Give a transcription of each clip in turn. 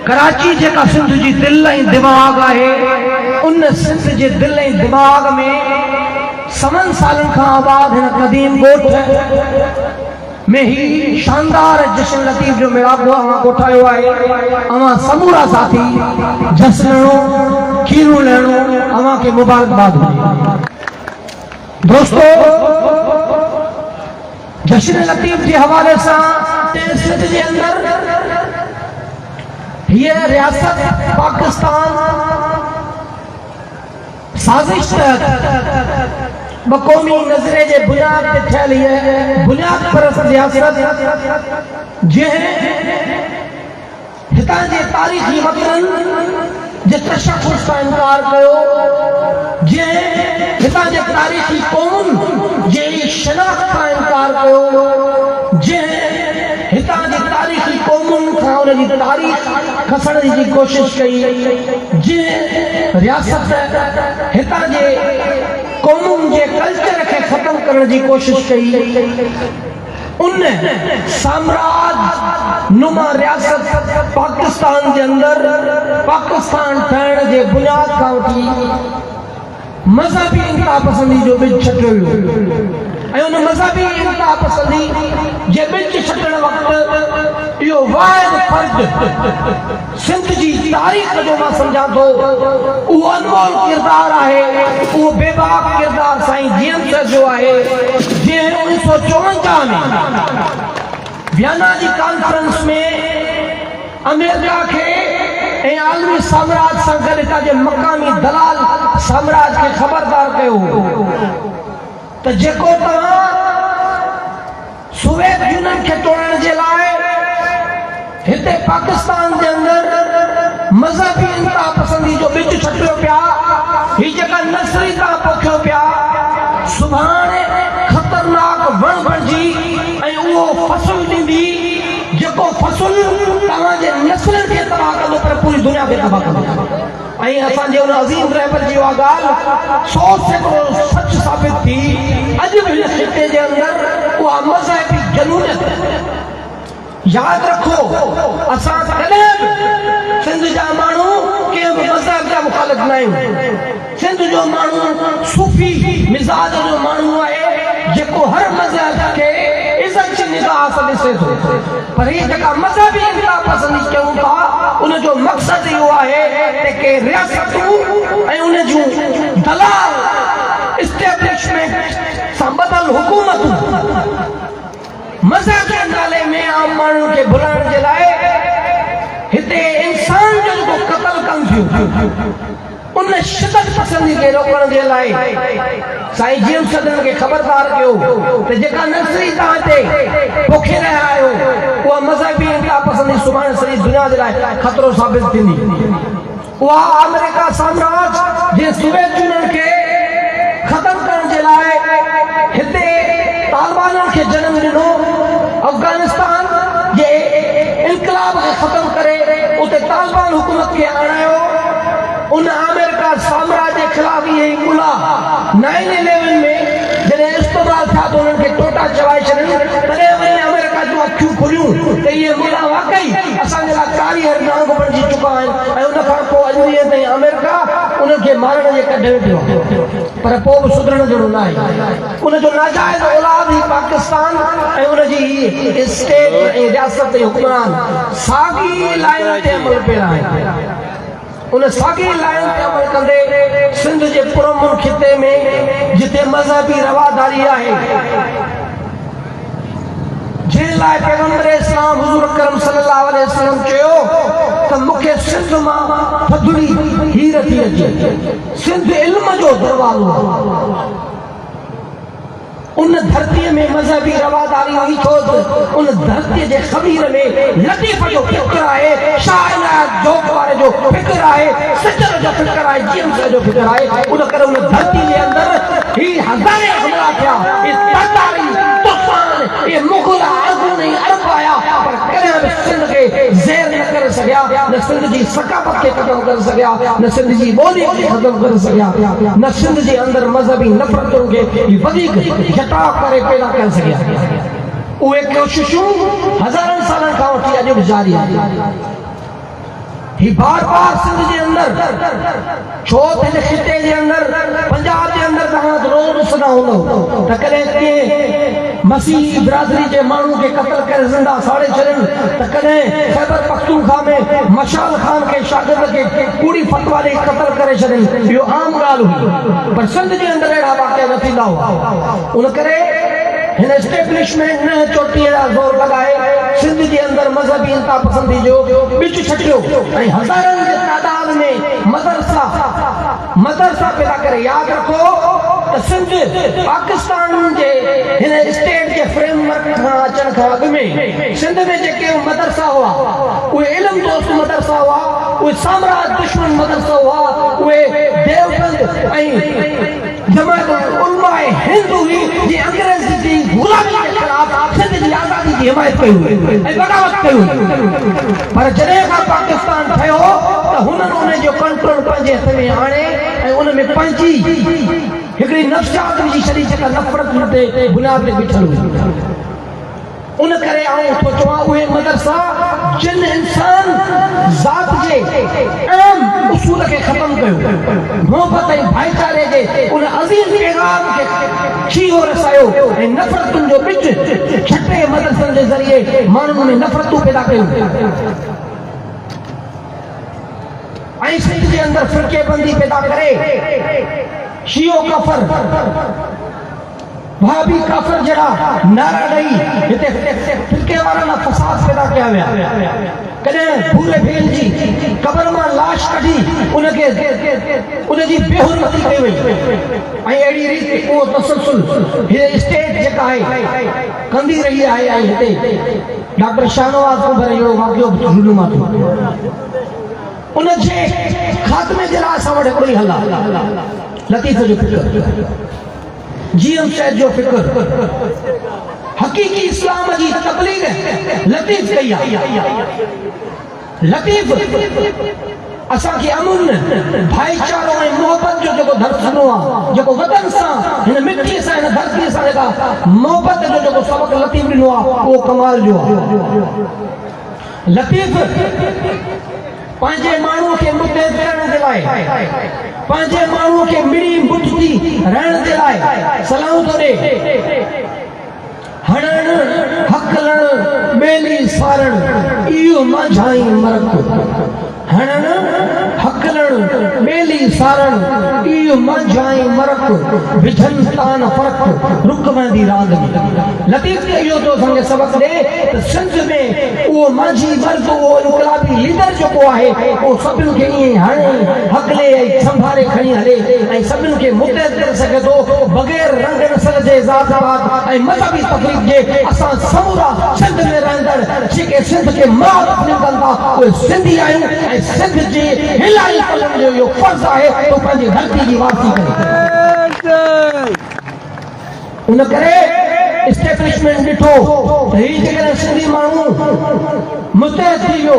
कराची जेका सिंध जी दिल ऐं दिमाग़ आहे, उन सिंध जे दिल ऐं दिमाग़ में समन सालन खां आबाद हिन क़दीम ॻोठ में ही शानदार जश्न लतीफ़ जो मेराबो कोठायो आहे। अवां समूरा साथी जश्न लणो खीरू लहणो अवां के मुबारकबाद हुजे। दोस्तों, जश्न लतीफ़ के हवाले से सिंध के अंदर ये रियासत पाकिस्तान साजिश तहत बक़ौमी नज़रे जे बुनियाद ते ठहियल ये बुनियाद परस्त रियासत जंहिं हितां जे तारीख़ी मतन जे तशख़्ख़ुस सां इनकार कयो, जंहिं हितां जे तारीख़ी क़ौमुनि जे शनाख़्त सां इनकार कयो, जंहिं हितां जे तारीख़ी क़ौमुनि खां उनजी तारीख़ खसण जी कोशिश कई, जंहिं रियासत हितां जे क़ौमुनि जे कल्चर खे ख़त्म करण जी कोशिश कई, उन साम्राज नुमा रियासत पाकिस्तान जे अंदर पाकिस्तान ठहण जे बुनियाद खां वठी मज़हबी इंतहा पसंदी जो बिज छटियो वियो ऐं उन मज़हबी इंतहा पसंदी जे बिज छटण वक़्तु इहो वाहिद फ़र्द सिंध जी तारीख़ जो मां सम्झां थो, उहो अनमोल किरदार आहे, उहो बेबाक किरदार साईं जीएम जो आहे, जंहिं 1954 में वियना जी कॉन्फ्रेंस में अमेरिका खे ऐं आलमी साम्राज सां गॾु हितां जे मक़ामी दलाल साम्राज खे ख़बरदार कयो त जेको तव्हां सोवियत यूनियन खे तोड़ण जे लाइ हिते पाकिस्तान जे अंदर मज़हबी इंतहा पसंदी जो बिज छटियो पिया, ही जेका नसली तव्हां पोखियो पिया, सुभाणे ख़तरनाक वण बणिजी ऐं उहो फसल ॾींदी जेको फसल तव्हांजे नसलनि खे तबाह कंदो पर पूरी दुनिया खे तबाह कंदो। ऐं असांजे उन अज़ीम रहबर जी उहा ॻाल्हि 100% सच साबित थी। अॼु बि हिन ख़िते जे अंदर उहा मज़हबी जनूनियत, यादि रखो, असां कॾहिं बि सिंध जा माण्हू कंहिं बि मज़हब जा मुखालिफ़ न आहियूं। सिंध जो माण्हू सूफ़ी मिज़ाज जो माण्हू आहे जेको हर मज़हब खे इज़त जी निगाह सां ॾिसे थो, पर ही जेका मज़हबी इंतहा पसंदी कयूं था उन जो मक़सदु इहो आहे त के रियासतूं ऐं उन जूं दलाल इस्टेब्लिशमेंट सां ॿधल हुकूमतूं मज़हब जे नाले में आम माण्हुनि खे भुलाइण जे लाइ हिते इंसान जो जेको क़त्ल कनि थियूं, उन शिदत पसंदी खे रोकण जे लाइ साईं जीएम सदन खे ख़बरदार कयो त जेका नसली तव्हां ते पोखे रहिया आहियो उहा मज़हबी इंतहा पसंदी सुभाणे सॼी दुनिया जे लाइ ख़तरो साबित थींदी। उहा अमेरिका साम्राज जे सोवियत यूनियन खे ख़त्म करण जे लाइ हिते तालिबाननि खे जनम ॾिनो, अफ़गानिस्तान जे इनकलाब खे ख़त्म करे उते तालिबान हुकूमत खे आणायो। उन अमेरिका साम्राज जे ख़िलाफ़ इहे मुला 9/11 में जॾहिं इस्तेमाल थिया त उन्हनि खे टोटा चवाए छॾियो, तॾहिं वरी अमेरिका जूं अखियूं खुलियूं त इहे मुला वाकई असांजे लाइ कारी नांग बणिजी चुका आहिनि ऐं उन खां पोइ अॼु ॾींहं ताईं अमेरिका उन्हनि खे मारण जे कढे वेठो आहे, पर पोइ बि सुधरण जहिड़ो न आहे। उनजो नाजाइज़ औलाद ई पाकिस्तान ऐं उनजी स्टेट ऐं रियासत ऐं हुक्मरान साॻी लाइन ते अमल पिया आहिनि। उन साॻी लाइन ते अमल कंदे सिंध जे पुरअमन खिते में जिते मज़हबी रवादारी आहे, जंहिं लाइ पैगंबर इस्लाम हुज़ूर अकरम सल्लल्लाहु अलैहि वसल्लम चयो त मूंखे सिंध मां थधड़ी हीर थी अचे, सिंध इल्म जो दरवाज़ो। उन धरती में मज़हबी रवादारी हुई छो उन धरती जे ख़मीर में लतीफ़ जो फिक्र आहे, शाइर जोक वारे जो फिक्र आहे, सचर जो फिक्र आहे, जीएम जो फिक्र आहे। उन करे उन धरती जे अंदर ही हज़ारे हमला थिया, ये तातारी तूफान, ये मुग़ल आज़म नहीं अरब आया, पर कॾहिं बि सिंध खे ज़ेर न करे सघिया, न सिंध जी सकाफ़त खे ख़त्म करे सघिया, न सिंध जी ॿोली खे ख़त्म करे सघिया, न सिंध जे अंदर मज़हबी नफ़रतुनि खे वधीक जटा करे पैदा करे सघिया। उहे कोशिशूं हज़ारनि सालनि खां वठी अॼु बि जारी आहिनि। ही बार बार सिंध के अंदर छो इन खिते के अंदर पंजाब के अंदर तहां रोज ॾिसंदा हूंदो त कॾहिं कंहिं मसीही बिरादरी के माण्हू के क़त्ल करे ज़िंदा साड़े छॾनि त कॾहिं खैबर पख्तूनख्वा में मशाल खान के शागिर्द के कूड़ी फतवा ॾेई क़त्ल करे छॾनि इहो आम ॻाल्हि हुई पर सिंध के अंदर अहिड़ा वाक़िया न थींदा हुआ उन करे हिन एस्टेब्लिशमेंट ने चोटी ज़ोर लगाए सिंध के अंदर मजहबी इंता पसंदी जो बिच छटियो ऐं हज़ारनि जे तादाद में मदरसा पैदा करे यादि रखो त सिंध पाकिस्तान जे हिन स्टेट के फ्रेमवर्क खां अचण खां अॻु में सिंध में जेके मदरसा हुआ उहे इल्म दोस्त मदरसा हुआ उहे साम्राज्य दुश्मन मदरसा हुआ उहे देवबंद ऐं जमात उलमा हिंद हुई जे अंग्रेज जी गुलामी के खिलाफ सिंध जी आज़ादी की हिमायत कई हुई ऐं बगावत कई हुई पर जॾहिं खां पाकिस्तान ठहियो त हुननि उन जो कंट्रोल पंहिंजे हथ में आणे ऐं उन में पंहिंजी हिकिड़ी नफ़्सियात विझी छॾी जेका नफ़रत ते बुनियाद ते बीठल हुई उन करे आऊं थो चवां उहे मदरसा जिन इंसान ज़ात जे अहम उसूल के ख़त्म कयो मोहब्बत ऐं भाईचारे जे उन अज़ीज़ पैगाम खे छीहो रसायो ऐं नफ़रतुनि जो बिच छटे मदरसनि जे ज़रिए माण्हुनि में नफ़रतूं पैदा कयूं ऐं सिंध जे अंदर फ़िरके बंदी पैदा करे शियो काफ़र भाभी काफिर जड़ा नारा ॾेई हिते फिरके वारनि फसाद पैदा कया विया कॾहिं भूरे भेल जी कबर मां लाश कढी उनखे उनजी बेहुरमती कई वई ऐं अहिड़ी रीति उहो तसलसल हीअ स्टेट जेका आहे कंदी रही आहे ऐं हिते डॉक्टर शाहनवाज़ कुंवर जो वाक़ियो रुनुमा थियो उनजे ख़ात्मे जे लाइ असां वटि हिकिड़ी हला लतीफ़ जो फिक्र जीएम शहद जो फिक्र हकीकी इस्लाम जी तबलीग लतीफ़ कई आहे लतीफ़ असां खे अमन भाईचारो ऐं मोहब्बत जो जेको दर्स ॾिनो आहे जेको वतन सां हिन मिटीअ सां हिन धरतीअ सां जेका मोहब्बत जो जेको सबक़ लतीफ़ ॾिनो आहे उहो कमाल जो आहे लतीफ़ पंहिंजे माण्हूअ खे मुतहद करण जे लाइ पंहिंजे माण्हूअ खे मिड़ी मुठदी रहण जे लाइ सलाहूं थो ॾे हणण हकलण ॿेली सारण इहो मंझाई मरक हणण हकलण ॿेली सारण इहो मंझाई मरक विझन तान फर्क रुक वेंदी रांदि लतीफ़ इहो थो असांखे सबक़ ॾे त सिंध में उहो माझी मर्द उहो इनकलाबी लीडर जेको आहे उहो सभिनि खे ईअं हणे हकले ऐं संभाले खणी हले ऐं सभिनि खे मुतहद करे सघे थो बग़ैर रंग नस्ल जे ज़ात ऐं मज़हबी तफ़रीक़ जे असां समूरा सिंध में रहंदड़ जेके सिंध खे माउ कनि था उहे सिंधी आहियूं ऐं सिंध जे हिलाई पलनि जो इहो फर्ज़ आहे तो पंहिंजी धरती जी वापसी करे उन करे एस्टेब्लिशमेंट ॾिठो त ही जेकॾहिं सिंधी माण्हू मुतहद थी वियो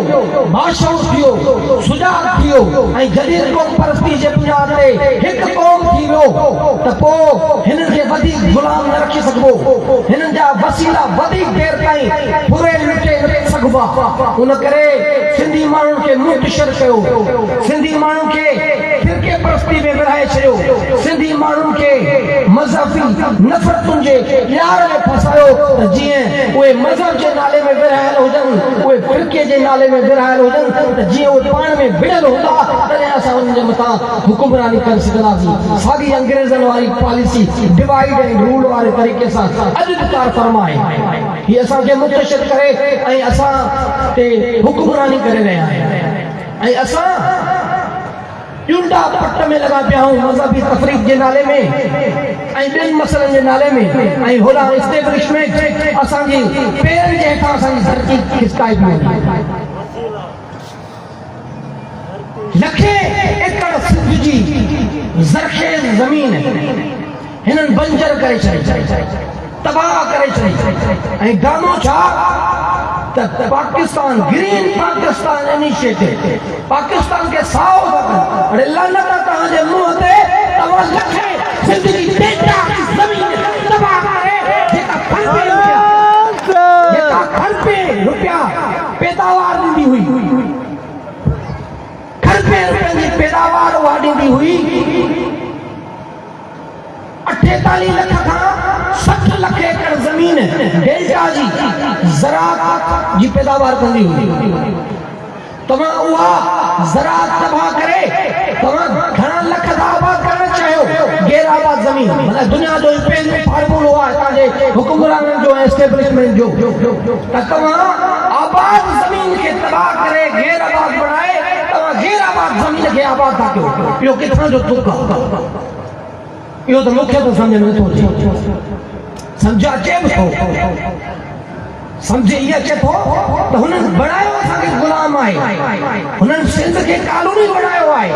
बादशाह थियो सुजाग थियो ऐं जदीद क़ौम परस्ती जे बुनियाद ते हिकु क़ौम थी वियो त पोइ हिननि खे वधीक गुलाम न रखी सघिबो हिननि जा वसीला वधीक देर ताईं पूरे लुटे न सघिबा उन करे सिंधी माण्हुनि खे मुंतशिर कयो सिंधी माण्हुनि खे फिरके परस्ती में विरहाए छॾियो सिंधी माण्हुनि खे मज़हबी नफ़रतुनि जे यार में फसायो त जीअं उहे मज़हब जे नाले में विरहायल हुजनि उहे फिरके जे नाले में विरहायल हुजनि त जीअं उहे पाण में विड़ियल हूंदा तॾहिं असां उन्हनि जे मथां हुकुमरानी करे सघंदासीं साॻी अंग्रेज़नि वारी पॉलिसी डिवाइड एंड रूल वारे तरीक़े सां अॼु बि कार फरमाए हीअ असांखे मुंतशिर करे ऐं असां ते हुकुमरानी करे रहिया आहियूं ऐं असां ॾुंडा पट में लॻा पिया आहियूं मज़हबी तफ़रीक़ जे नाले में ऐं ॿियनि मसइलनि जे नाले में ऐं होॾां एस्टेब्लिशमेंट असांजी पेरनि जे हेठां असांजी धरती खिसकाए पई लखे एकड़ सिंध जी ज़रख़ेज़ ज़मीन हिननि बंजर करे छॾी तबाह करे छॾी ऐं गानो छा त पाकिस्तान ग्रीन पाकिस्तान इनिशिएटिव पाकिस्तान के साओ अरे लानत तव्हांजे मुंहं ते तव्हां लखे सिंध जी बेटा ज़मीन तबाह करे जेका खरपे रुपया पैदावार ॾींदी हुई रुपए की पैदावार उहा ॾींदी हुई 48 लख खां 60 लख एकड़ ज़मीन डेल्टा जी ज़राअत जी पैदावार कंदी हुई। तव्हां उहा ज़राअत तबाह करे तव्हां घणा लख था आबाद करणु चाहियो गैर आबाद ज़मीन। मतलब दुनिया जो पहिरियों फार्मूलो आहे तव्हांजे हुकुमराननि जो एस्टेब्लिशमेंट जो त तव्हां आबाद ज़मीन खे तबाह करे गैर आबाद बणाए तव्हां गैर आबाद ज़मीन खे आबाद था कयो। इहो किथां जो तुक आहे? इहो त मूंखे त सम्झ में नथो अचे। सम्झ अचे बि थो समझे ये अचे थो त हुननि बणायो असांखे गुलाम आहे। हुननि सिंध खे कानूनी बणायो आहे।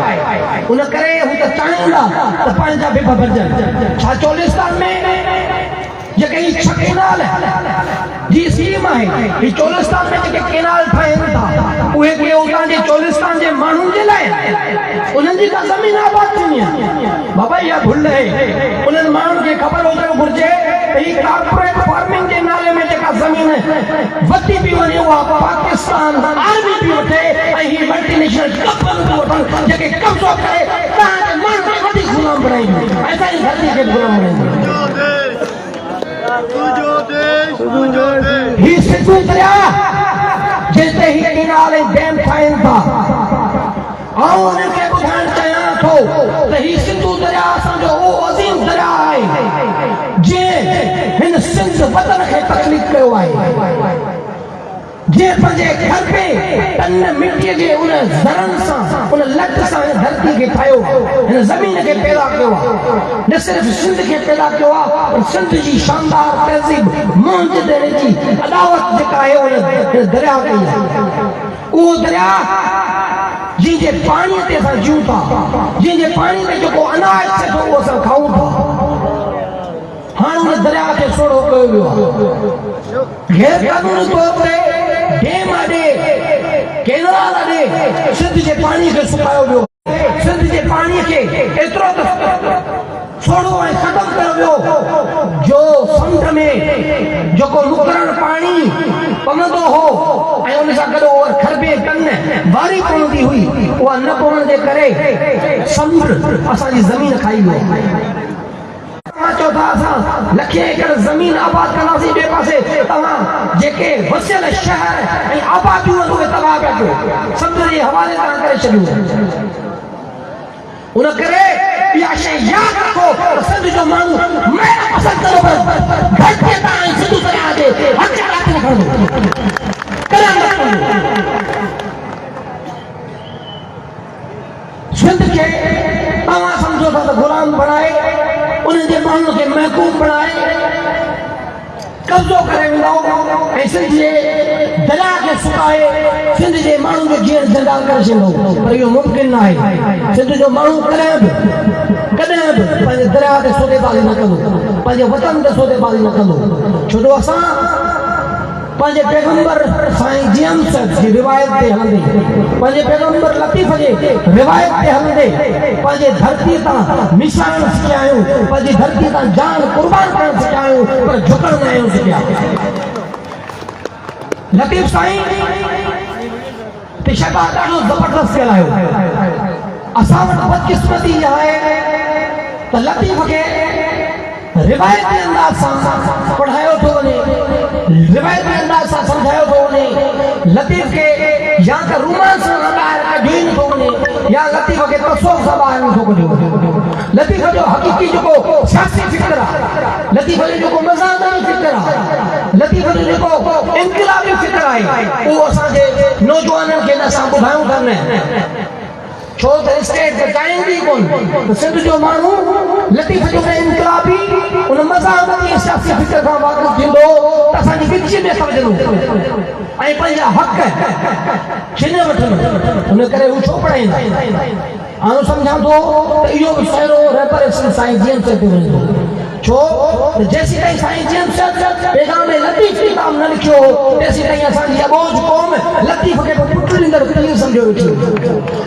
उन करे हू त चाहींदा त पंहिंजा बि भरजनि। छा चोलिस्तान में जेके ही 6 केनाल जी स्कीम आहे ही चोलिस्तान में जेके केनाल ठाहिनि था उहे के उतां जे चोलिस्तान जे माण्हुनि जे लाइ उन्हनि जी का ज़मीन आबाद थींदी आहे। बाबा इहा भुल आहे। उन्हनि माण्हुनि खे ख़बर हुजणु घुरिजे त ही कॉर्पोरेट फार्मिंग जे नाले में जेका ज़मीन वधी पई वञे उहा पाकिस्तान आर्मी पई वठे ऐं ही मल्टीनेशनल कंपनियूं पई वठनि जेके कब्ज़ो करे तव्हांजे माण्हुनि खे वधीक गुलाम बणाईंदियूं ऐं असांजी धरती खे गुलाम बणाईंदियूं। ही सिंधु दरिया जिते ही केनाल ऐं डैम ठाहिनि था ऐं उन्हनि खे ॿुधाइणु चाहियां थो त ही सिंधु दरिया असांजो उहो अज़ीम दरिया आहे जंहिं हिन सिंध वतन खे तकलीफ़ कयो आहे। जे पंहिंजे घर पे तन मिट्टीअ जे उन ज़रनि सां उन लट सां धरती खे ठाहियो हिन ज़मीन खे पैदा कयो आहे। न सिर्फ़ सिंध खे पैदा कयो आहे पर सिंध जी शानदार तहज़ीब मोहन देणे जी अदावत जेका आहे उन दरिया कई आहे। उहो दरिया जंहिंजे पाणीअ ते असां जियूं था जंहिंजे पाणी में जेको अनाज थिए थो उहो असां खाऊं था हाणे उन दरिया खे सोढ़ो कयो वियो आहे। गैर कानूनी तौर ते डेम आॾे केनाल आॾे सिंध जे पाणी खे सुकायो वियो। सिंध जे पाणीअ खे एतिरो त सोढ़ो ऐं ख़तमु कयो वियो जो समुंड में जेको मुक़ररु पाणी पवंदो हो ऐं उन सां गॾु खरबे टन बारी पवंदी हुई उहा न पवण जे करे समुंड असांजी ज़मीन खाई वियो। चौथा असां लखे एकड़ ज़मीन आबाद कंदासीं ॿिए पासे तव्हां जेके वसियल शहर ऐं आबादियूं उहे तबाह पिया कयो समुंड जे हवाले तव्हां करे छॾियो। उन करे इहा शइ यादि रखो त सिंध जो माण्हू महिर पसंदि करो पर धरतीअ तां ऐं सिंधु दरिया जे हथ हथ न खणंदो कॾहिं न खणंदो। सिंध खे तव्हां सम्झो था त गुलाम बणाए उन्हनि जे माण्हुनि खे महकूम बणाए कब्ज़ो करे वेंदो ऐं सिंध जे दरिया खे सुकाए सिंध जे माण्हुनि जो जीअण जंजाल करे छॾींदो पर इहो मुमकिन न आहे। सिंध जो माण्हू कॾहिं बि पंहिंजे दरिया ते सौदेबाज़ी न कंदो पंहिंजे वतन ते सौदेबाज़ी न कंदो छो जो असां पंहिंजे पैगंबर साईं जेम्स जी रिवायत ते हलंदे पंहिंजे पैगंबर लतीफ़ जे रिवायत ते हलंदे पंहिंजे धरती तां निशान सिखिया आहियूं पंहिंजी धरती तां जान कुर्बान करणु सिखिया आहियूं पर झुकण न आहियूं सिखिया। लतीफ़ साईं ते शहबाज़ ॾाढो ज़बरदस्त ॻाल्हायो। असां वटि बदकिस्मती आहे त लतीफ़ खे रिवायती अंदाज़ सां पढ़ायो थो वञे रिवायती अंदाज़ सां सम्झायो थो वञे। लतीफ़ खे या त रोमांस सां ॿाहिरि कढियो ई नथो वञे या लतीफ़ खे तसव्वुफ़ सां ॿाहिरि नथो कढियो वञे। लतीफ़ जो हक़ीक़ी जेको सियासी फ़िक्र आहे लतीफ़ जो जेको मज़ाक़ी फ़िक्र आहे लतीफ़ जो जेको इनक़िलाबी फ़िक्र आहे उहो असांजे नौजवाननि खे असां ॿुधायूं था न छो त स्टेट त चाहींदी कोन त सिंध जो माण्हू लतीफ़ जो इनक़िलाबी उन मज़ाक़ी सियासी फ़िक्र खां वाक़िफ़ थींदो त असांजी विच में समझंदो ऐं पंहिंजा हक़ छिने वठंदो। उन करे हू छो पढ़ाईंदा आउं सम्झां थो त इहो बि साहिरो रेपरेशन साईं जेम्स ते वञे थो छो त जेसीं ताईं साईं जेम्स पैगाम लतीफ़ किताब न लिखियो तेसीं ताईं असांजी अबोज क़ौम लतीफ़ खे पुट ॾींदड़ पीर सम्झो वेठी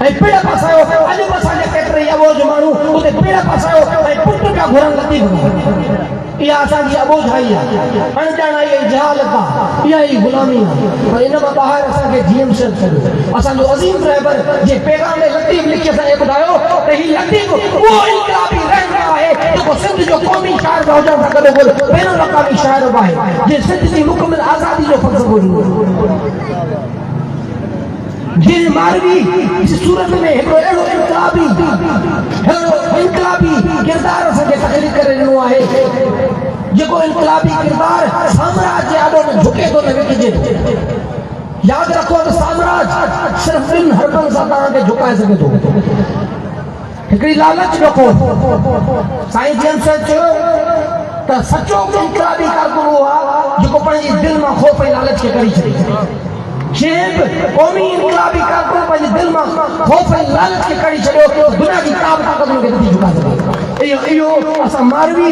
ऐं पिण पासायो अॼु बि असांजे केतिरे अबोज माण्हू उते पिण पासायो ऐं पुट पिया घुरनि लतीफ़ इहा असांजी अबोधाई आहे, अणॼाणाई ऐं जहालत आहे, इहा ई गुलामी आहे। पर इन खां ॿाहिरि असांखे जीएम शर्त कयो। असांजो अज़ीम रहबर जे पैगाम में लतीफ़ लिखी असांखे ॿुधायो त ही लतीफ़ उहो इनकलाबी रहनुमा आहे जेको सिंध जो क़ौमी शाइर बि हुजण सां गॾोगॾु बैन अल-अक़वामी शाइर बि आहे, जे सिंध जी मुकमिल आज़ादी जो फ़लसफ़ो ॾिनो। जिन मारवी सूरत में हिकिड़ो अहिड़ो इनकलाबी किरदार असांखे तकलीफ़ करे ॾिनो आहे जेको इनकलाबी किरदार साम्राज्य आॾो में झुके थो न विकिजे थो। यादि रखो त साम्राज्य सिर्फ़ ॿिनि हरबनि सां तव्हांखे झुकाए सघे थो। हिकिड़ी लालच रखो। साईं जन चयो त सचो इनकलाबी कारकुन उहो आहे जेको पंहिंजी दिलि मां ख़ौफ़ ऐं लालच खे कढी छॾे। क़ौमी इनकलाबी कारकुन पंहिंजे दिलि मां ख़ौफ़ ऐं लालच खे कढी छॾियो, दुनिया जी का बि ताक़त हुनखे नथी झुकाए सघे। इहो असां मारवी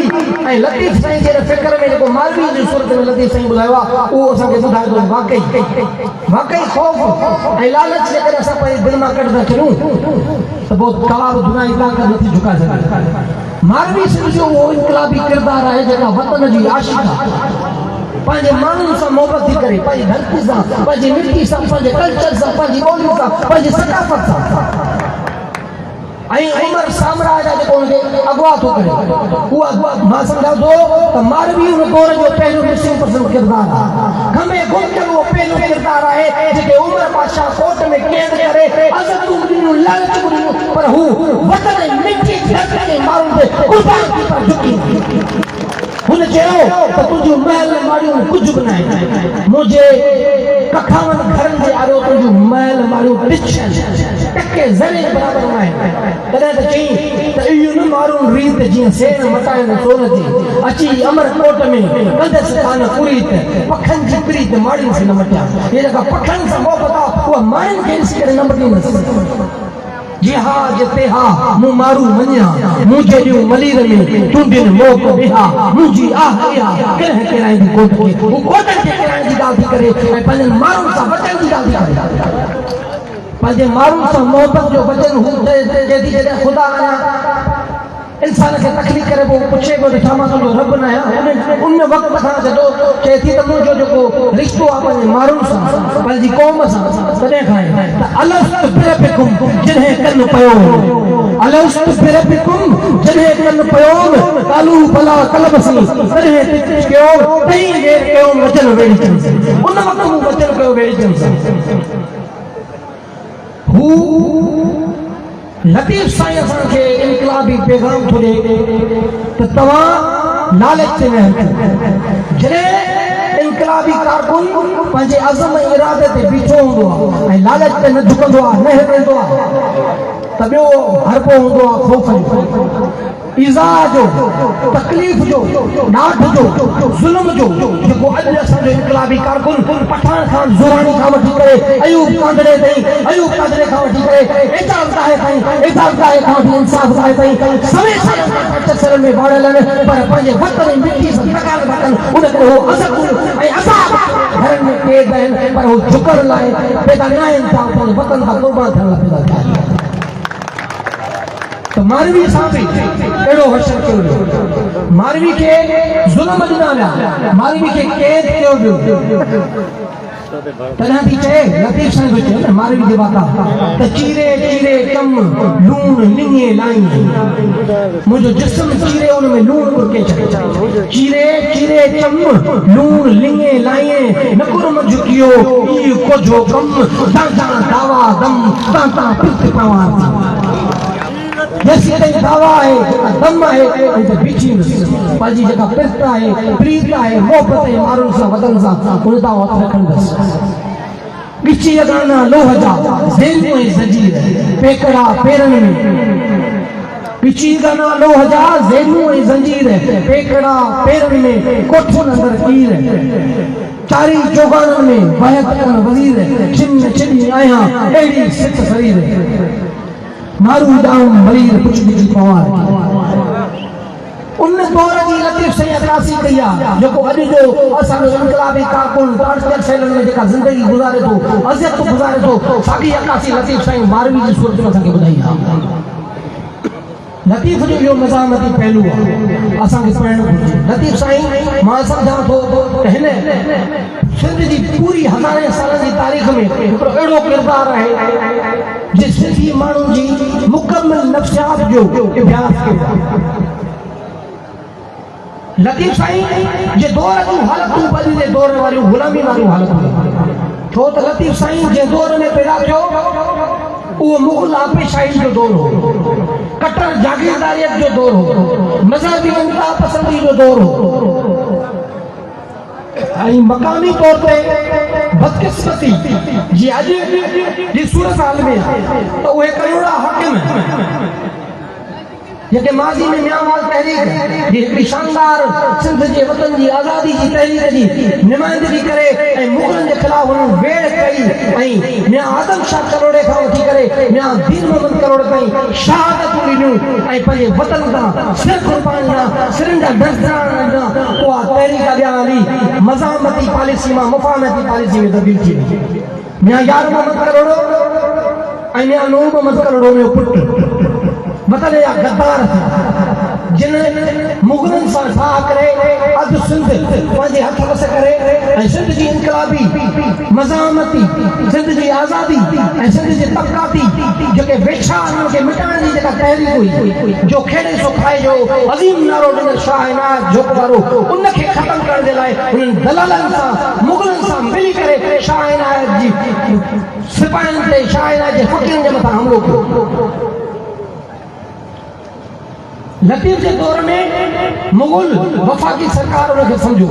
ऐं लतीफ़ साईं जे फ़िक्र में जेको मारवी जी सूरत में लतीफ़ साईं ॿुधायो आहे उहो असांखे ॿुधाए थो वाक़ई ख़ौफ़ ऐं लालच जेकॾहिं असां पंहिंजे दिलि मां कढी था छॾियूं त पोइ का बि दुनिया जी ताक़त नथी झुकाए सघे। मारवी सिंध जो उहो इनकलाबी किरदार आहे जेका वतन जी आशिक़ आहे, पंहिंजे माण्हुनि सां मोहबत थी करे, पंहिंजी धरती सां, पंहिंजी मिट्टी सां, पंहिंजे कल्चर सां, पंहिंजी ॿोलियुनि सां, पंहिंजी सक़ाफ़त सां। ऐं उमर साम्राज्य जेको हुनखे अॻुवा थो करे, उहा मां सम्झां थो त मारवी हुन दौर जो पहिरियों मिसिंग पर्सन किरदार आहे। खमे गुमटियल उहो पहिरियों किरदार आहे जेके उमर बादशाह कोर्ट में कैद करे अज़तूं ॾिनियूं, लालच ॾिनियूं, पर हू वतन ऐं मिट्टी धरती जे माण्हुनि ते क़ुर्बान थी पर झुकी। हुन चयो त तुंहिंजूं महल माड़ियूं कुझु बि न आहिनि, मुंहिंजे कखावनि घरनि जे आड़ो तुंहिंजूं महल माड़ियूं टके ज़रे बराबरि न आहिनि। तॾहिं त चई त इहो न माण्हू रीत जीअं सेण मटाइनि सोन जी अची अमरकोट में कंदसि कान कुरीत पखनि जी प्रीत माड़ियुनि से न मटिया। इहे जेका पखनि सां मोहबत आहे उहा मायुनि खे ॾिसी करे न मटींदसि। जी हा जिते हा मूं मारू मञिया, मूं जहिड़ियूं मलीर में टूंडियुनि मोक बिहा, मुंहिंजी आह इहा किरह किराईंदी कोट खे। हू कोटनि खे किराइण जी ॻाल्हि थी करे ऐं पंहिंजनि माण्हुनि सां वचन जी ॻाल्हि थी करे। पंहिंजे माण्हुनि सां मोहबत जो वचन हू चए थी जॾहिं ख़ुदा इंसान खे तकलीफ़ करे पोइ पुछे पियो त छा मां तुंहिंजो रब न आहियां, उन वक़्त खां जॾो चए थी त मुंहिंजो जेको रिश्तो आहे पंहिंजे माण्हुनि सां, पंहिंजी क़ौम सां, तॾहिं खां आहे त अलस्तु बिरब्बिकुम जॾहिं कन पियो, अलस्तु बिरब्बिकुम जॾहिं कन पियो, कालू भला कलबसी तॾहिं कयो तई देर कयो वचन वेड़ी चंस, उन वक़्त मूं वचन कयो वेड़ी चंस। हू लतीफ़ साईं असांखे इनकलाबी पैगाम थो ॾिए त तव्हां लालच ते न हलिजो। जॾहिं इनकलाबी कारकुन पंहिंजे अज़म ऐं इरादे ते बीठो हूंदो आहे ऐं लालच ते न झुकंदो आहे, न हिलंदो आहे, त ॿियो हरबो हूंदो आहे ख़ौफ़ जो, ईज़ा जो, तकलीफ़ जो, ॾाढ जो, ज़ुल्म जो, जेको अॼु असांजो इनकलाबी कारकुन पठान खान ज़ुरानी खां वठी करे अयूब कांदड़े ताईं, अयूब कांदड़े खां वठी करे एजाज़ दाहे ताईं, एजाज़ दाहे खां वठी इंसाफ़ दाहे ताईं सभई चसरनि में बाड़ियल आहिनि, पर पंहिंजे वतन ऐं मिट्टी सां टकाल वतन उन करे उहो अज़ब ऐं अज़ाब घरनि में कैद आहिनि, पर उहो झुकण लाइ पैदा न आहिनि था, पंहिंजे वतन खां क़ुर्बान थियण लाइ पैदा थिया आहिनि। तो मारवी सां बि अहिड़ो हशर कयो वियो, मारवी खे ज़ुल्म ॾिना विया, मारवी खे कैद कयो वियो। तॾहिं थी चए लतीफ़ साईं बि चयो न मारवी जे वाक़ा त चीरे चीरे कम लूण लिङे लाई, मुंहिंजो जिस्म चीरे उन में लूण उड़के छॾियो, चीरे चीरे कम लूण लिङे लाई, न कुर्म झुकियो ई कोझो कम, तां दावा दम तां पित पवार जैसी तेरी दावा है, दम है, ऐसे बीची में पाजी जगह पिरता है, प्रीत है, मोहब्बत है, मारून सा वतन सा उल्टा होता रखन बस। बीची लगाना लोह जा, जेल में जंजीर, पेकड़ा पेरन में। बीची लगाना लोह जा, जेल में जंजीर, पेकड़ा पेरन में, कोठन अंदर कीर। चारी चौगानन में बहकन वजीर, छिन छिन आया, एड़ी सित शरीर। मारू जाऊं मरीर कुछ भी पवार उन दौर जी लतीफ़ साईं अकासी कई आहे जेको अॼु जो असांजो इनकलाबी कारकुन ट्रांसजेंडर शैलियुनि में जेका ज़िंदगी गुज़ारे थो, अज़ियत गुज़ारे थो, साॻी अकासी लतीफ़ साईं मारवी जी सूरत में असांखे ॿुधाई आहे। लतीफ़ जो इहो मज़ामती पहलू आहे असांखे पढ़णु घुरिजे। लतीफ़ साईं मां सम्झां थो त हिन सिंध जी पूरी हज़ारे सालनि जी तारीख़ में हिकिड़ो अहिड़ो किरदारु आहे जे सिंधी माण्हुनि जी मुकमल नफ़्सियात जो अभ्यास कयो। लतीफ़ साईं जे दौर जूं हालतूं बदिले दौर वारियूं गुलामी वारियूं हालतूं, छो त लतीफ़ साईं जे दौर में पैदा थियो उहो मुग़ल आपेशाही जो दौर हो, कट्टर जागीरदारियत जो दौर हो, मज़हबी इंतहा पसंदी जो दौर हो। ऐं मक़ामी तौर ते बदकिस्मती जी अॼु जी सूरत हाल में त उहे करोड़ा हाकिम जेके माज़ी में म्यांमार तहरीक जी हिकिड़ी शानदार सिंध जे वतन जी आज़ादी जी तहरीक जी नुमाइंदगी करे ऐं मुग़लनि जे ख़िलाफ़ हुननि वेड़ कई ऐं म्यां आदम शाह करोड़े खां वठी करे म्यां दीन मोहम्मद करोड़ ताईं शहादतूं ॾिनियूं ऐं पंहिंजे वतन खां सिर कुर्बानी ॾांहुं सिरनि जा दर्जान ॾांहुं उहा तहरीक अॻियां हली मज़ामती पॉलिसी मां मुफ़ाहमती पॉलिसी में तब्दील थी वई। म्यां यार मोहम्मद करोड़ो ऐं म्यां नूर मोहम्मद करोड़ो जो पुटु मतलब या गद्दार जिन मुग़लनि सां साह करे अधु सिंध पंहिंजे हथ वस करे ऐं सिंध जी इनकलाबी मज़ामती सिंध जी आज़ादी ऐं सिंध जे तबक़ाती जेके वेछा उन्हनि खे मिटाइण जी जेका तहरीक हुई जो खेड़े सो खाए जो अज़ीम नारो ॾिनल शाह इनायत जोक वारो उनखे ख़तमु करण जे लाइ उन्हनि दलालनि सां मुग़लनि सां मिली करे शाह इनायत जी सिपाहियुनि ते शाह इनायत जे फ़क़ीरनि जे मथां हमिलो कयो। लतीफ़ जे दौर में मुग़ल वफ़ाक़ी सरकार उनखे सम्झो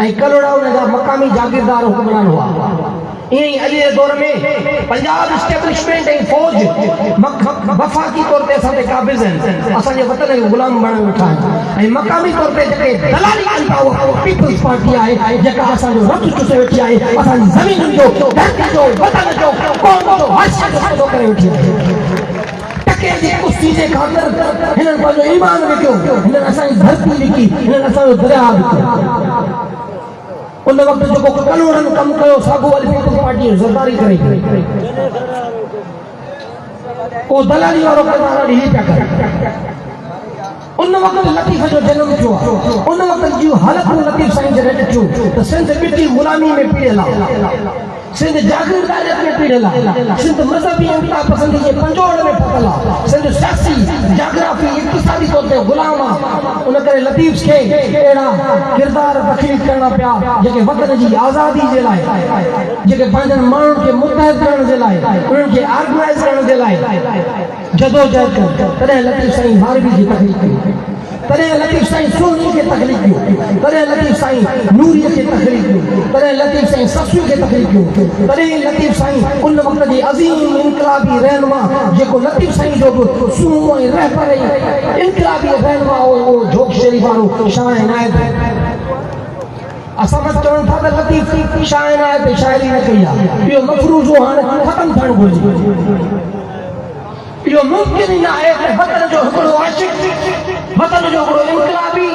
ऐं करोड़ा उनजा मक़ामी जागीरदार हुक्मरान हुआ। ईअं ई अॼु जे दौर में पंजाब इस्टेब्लिशमेंट ऐं फ़ौज वफ़ाक़ी तौर ते असां ते क़ाबिज़ आहिनि, असांजे वतन खे ग़ुलाम बणाए वेठा आहिनि ऐं मक़ामी तौर ते जेके दलाली कनि था उहा पीपल्स पार्टी आहे जेका असांजो रतु चुसे वेठी आहे, असांजी ज़मीनुनि जो धरती जो वतन जो क़ौम जो हर शइ जो सौदो करे वेठी आहे। जी कुश्ती जे ख़ातिर हिननि पंहिंजो ईमान विकियो, हिननि असांजी धरती लिकी, हिननि असांजो दरिया विकियो। उन वक़्तु जेको करोड़नि कमु कयो साॻियो वारी पीपल्स पार्टी ज़रदारी करे उहो दलाली वारो किरदारु हीअ पिया करे। उन वक़्तु लतीफ़ जो जनमु थियो आहे, उन वक़्तु जूं हालतूं लतीफ़ साईं जॾहिं ॾिठियूं त सिंध ॿिटी ग़ुलामी में पीड़ियल आहे, सिंध जागीरदारियत में पीड़ियल आहे, सिंध मज़हबी इंतहा पसंदी जे पंजोड़ में फतल आहे, सिंध सियासी जाग्राफी इक़्तिसादी तौर ते ग़ुलाम आहे। उन करे लतीफ़ खे अहिड़ा किरदार तकलीफ़ करणा पिया जेके वतन जी आज़ादी जे लाइ, जेके पंहिंजनि माण्हुनि खे मुतहद करण जे लाइ, उन्हनि खे ऑर्गनाइज़ करण जे लाइ जदोजहद कनि। तॾहिं लतीफ़ साईं मारवी जी तकलीफ़ कई, तॾहिं लतीफ़ साईं सोनी खे तकलीफ़ कयो, तॾहिं लतीफ़ साईं नूरीअ खे तकलीफ़ कयो, तॾहिं लतीफ़ साईं ससुअ खे तकलीफ़ कयो, तॾहिं लतीफ़ साईं उन वक़्त जी अज़ीम इनकलाबी रहनुमा जेको लतीफ़ साईं जो बि सूह ऐं रहबर इनकलाबी रहनुमा उहो जोक शरीफ़ वारो शाह इनायत। असां बसि चवनि था त लतीफ़ शाह इनायत शाइरी न कई आहे, इहो मफ़रूज़ो हाणे ख़तमु थियणु घुरिजे। इहो मुमकिन ई न आहे त वतन जो हिकिड़ो आशिक़, वतन जो हिकिड़ो इनकलाबी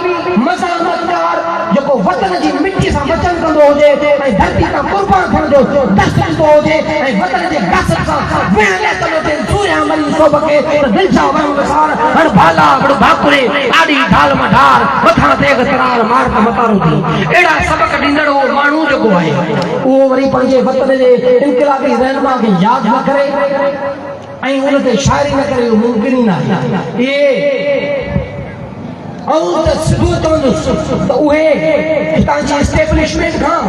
मज़ामतदार जेको वतन जी मिटी सां वचन कंदो हुजे ऐं धरती खां क़ुर्बान थियण जो दस्त कंदो हुजे ऐं वतन जे गासर सां वेहण लाइ कंदो हुजे सूर्या मरी सोभ खे त दिलि सां वण वसार हण भाला बड़ भाकुरे आड़ी ढाल मढार मथां तेग तरार मार त मतारो थी। अहिड़ा सबक ॾींदड़ उहो माण्हू जेको आहे उहो वरी पंहिंजे वतन जे इनकलाबी रहनुमा खे यादि न करे ऐं उन ते शाइरी न करे मुमकिन ई न आहे। ऐं त सिधो चवंदुसि त उहे हितां जी इस्टेब्लिशमेंट खां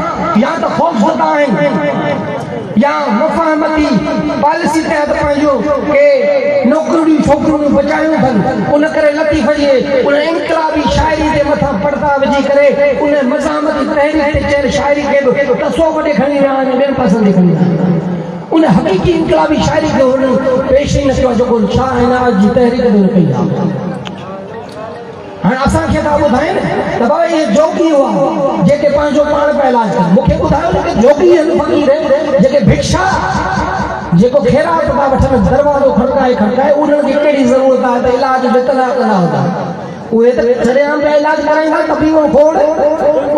या त ख़ौफ़ज़दा आहिनि या मुफ़ाहमती पॉलिसी तहत पंहिंजो के नौकरियूं छोकिरियूं बचायूं अथनि। उन करे लतीफ़ जे उन इनकलाबी शाइरी जे मथां पर्दा विझी करे उन मज़ामती तहरीक ते चयल शाइरी खे बि तसो वॾे खणी विया आहिनि, ॿियनि पासनि ते खणी विया आहिनि। उन हक़ीक़ी इनकलाबी शाइरी खे हुननि पेश ई न कयो जेको शाह इनायत जी तहरीक ते कई आहे। हाणे असांखे था ॿुधाइनि त बाबा इहे जोगी हुआ जेके पंहिंजो पाण पिया इलाज कनि। मूंखे ॿुधायो न कि जोगी आहिनि फ़क़ीर जेके भिक्षा जेको ख़ैरात था वठनि दरवाज़ो खड़काए उन्हनि खे कहिड़ी ज़रूरत आहे त इलाज बितला कंदा हूंदा, उहे त सरेआम पिया इलाज कराईंदा तकलीफ़ खोड़,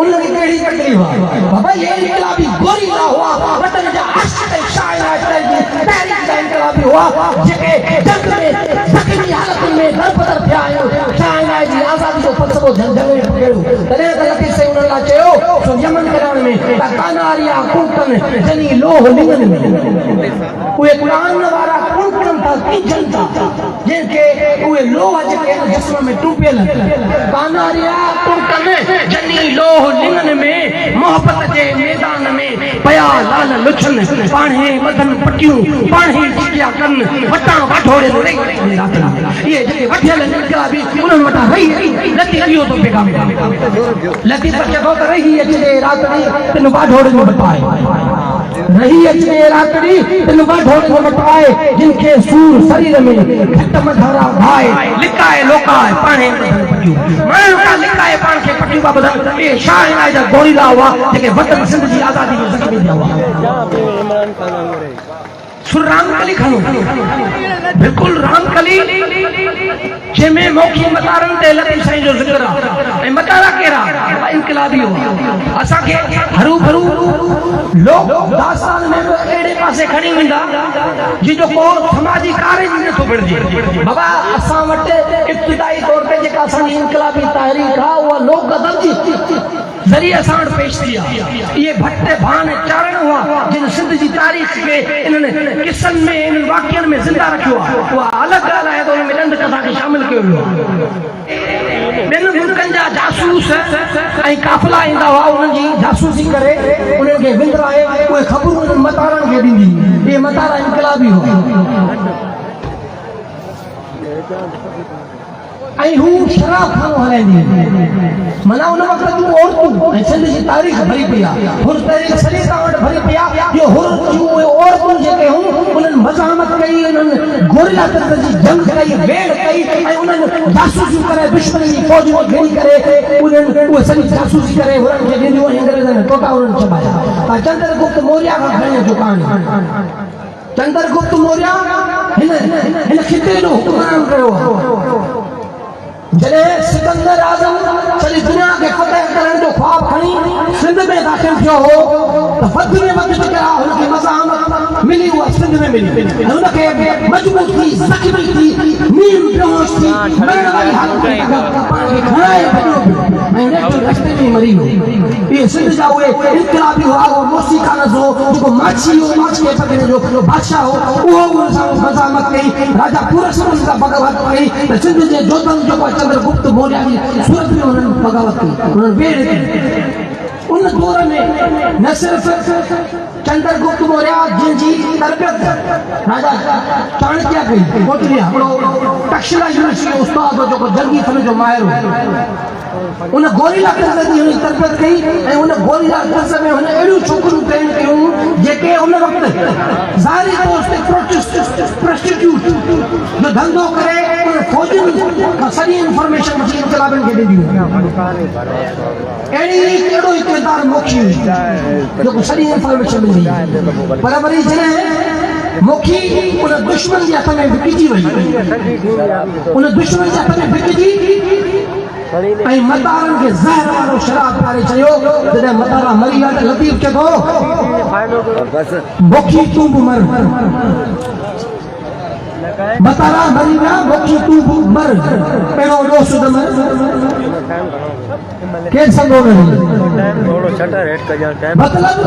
उन्हनि खे कहिड़ी तकलीफ़ आहे। बाबा ये इनकलाबी गोरी ना हुआ, वतन जा आशिक़ शाइर तहरीक जा इनकलाबी हुआ जेके जंग में ज़ख़्मी हालतुनि में दरबदर को झंझले पकड़ो तने त लतीफ से उन ला चयो सो यमन करान में कानारिया कुंकन जनी लोह लिंगन में उए कुरान वारा कुंकन था की जनता जिनके उए लोह जके जिस्म में टूपियल कानारिया कुंकन जनी लोह लिंगन में मोहब्बत जे मैदान में पया लाल लुछन पाणे मदन पटियूं पाणे टिकिया कन वटा वाढोड़े रही ये जके वठियल निकला भी उन्हनि वटा रही लती इहो तो पैगाम लती पर चयो त रही अचजे रातड़ी तिन वाढोड़े में बटाए रही अचजे रातड़ी तिन वाढोड़े में बटाए जिनके सूर शरीर में घट मधारा भाए लिकाए लोकाए पाणे मदन पटियूं माण्हू का लिकाए पाण खे पटियूं का बदल ए शाह जा गोरीला हुआ जेके वतन सिंध जी आज़ादी में ज़ख्मी थिया हुआ रामकली खणो बिल्कुल रामकली जंहिंमें मौखी मतारन ते लतीफ साईं जो ज़िक्र आहे ऐं मतारा कहिड़ा इनकलाबी हुआ असांखे हरू भरू लोग दास्तान में अहिड़े पासे खणी वेंदा जिजो को समाजी कार्य जी नथो भिड़जे बाबा असां वटि इब्तिदाई तौर ते जेका असांजी इनकलाबी तहरीक आहे उहा लोक अदब जी ज़रिए सां पेश थी आहे इहे भट भान चारण हुआ जिन सिंध जी तारीख़ खे इन्हनि किस्सनि में इन्हनि वाक़िअनि में ज़िंदा रखियो आहे उहा अलॻि ॻाल्हि आहे त उन में ॾंड कथा खे शामिल कयो वियो आहे ॿिनि मुल्कनि जा जासूस ऐं काफ़िला ईंदा हुआ उन्हनि जी जासूसी करे उन्हनि खे विंदराए उहे ख़बरूं उन्हनि मतारनि खे ॾींदी इहे मतारा इनकलाबी हुआ ऐं हू शराब खानो हलाईंदी माना उन वक़्त जूं औरतूं ऐं सिंध जी तारीख़ भरी पई आहे हुर तारीख़ सॼे खां वटि भरी पई आहे इहो हुर जूं उहे औरतूं जेके हूं उन्हनि मज़ाहमत कई उन्हनि गोरिला तंत्र जी जंग कई वेड़ कई ऐं उन्हनि जासूसी करे दुश्मन जी फ़ौज में घेरी करे उन्हनि उहे सॼी जासूसी करे हुननि खे ॾींदियूं ऐं अंग्रेज़नि टोटा उन्हनि चबाया त चंद्रगुप्त मौर्य खां खणी अचो कहाणी चंद्रगुप्त मौर्य हिन खिते जो हुक्मरान कयो जॾहिं सिकंदर आज़म सॼी दुनिया खे फतह करण जो ख्वाब खणी सिंध में दाख़िल थियो हो त वध में वध जेका हुनखे मज़ाहमत मिली उहा सिंध में मिली हुनखे मजबूत थी ज़ख्मी थी नीम बेहोश थी मरण वारी हालत में पाण खे खणाए भॼो ऐं रस्ते में मरी वियो इहे सिंध जा उहे इनकलाबी हुआ उहो मोसी खानस हो जेको माछी हो माछी पकड़े जो बादशाह हो उहो उन सां मज़ाहमत कई राजा पुरस्कार सां बग़ावत कई त सिंध जे जोधन जेको चंद्रगुप्त मौर्य जी सूरत में उन्हनि बग़ावत कई उन्हनि वेड़ कई उन दौर में न सिर्फ चंद्रगुप्त मौर्य जिनजी तरबियत राजा चाणक्य कई कोटलिया तक्षशिला यूनिवर्सिटी उस्ताद हो जेको जंगी फन जो माहिर हो उन गोरिला तंत्र जी हुन तरबियत कई ऐं उन गोरिला तंत्र में हुन अहिड़ियूं छोकिरियूं ट्रेन कयूं जेके उन वक़्तु ज़ाहिरी तौर ते प्रोस्टिट्यूट जो धंधो करे उन फ़ौजियुनि खां सॼी इंफॉर्मेशन वठी इनकलाबियुनि खे ॾींदियूं कहिड़ो इक़्तिदार मोखी हुई जेको सॼी इंफॉर्मेशन ॾींदी पर वरी जॾहिं मोखी उन दुश्मन जे हथ में विकिजी वई उन दुश्मन जे हथ में विकिजी ऐं मतारनि खे ज़हर वारो शराब पारे छॾियो जॾहिं मतारा मरी विया त लतीफ़ चए थो मोखी तूं बि मर मतारा मरी विया मोखी तूं बि मर पहिरियों ॾोस त मर केरु संगो में मतिलबु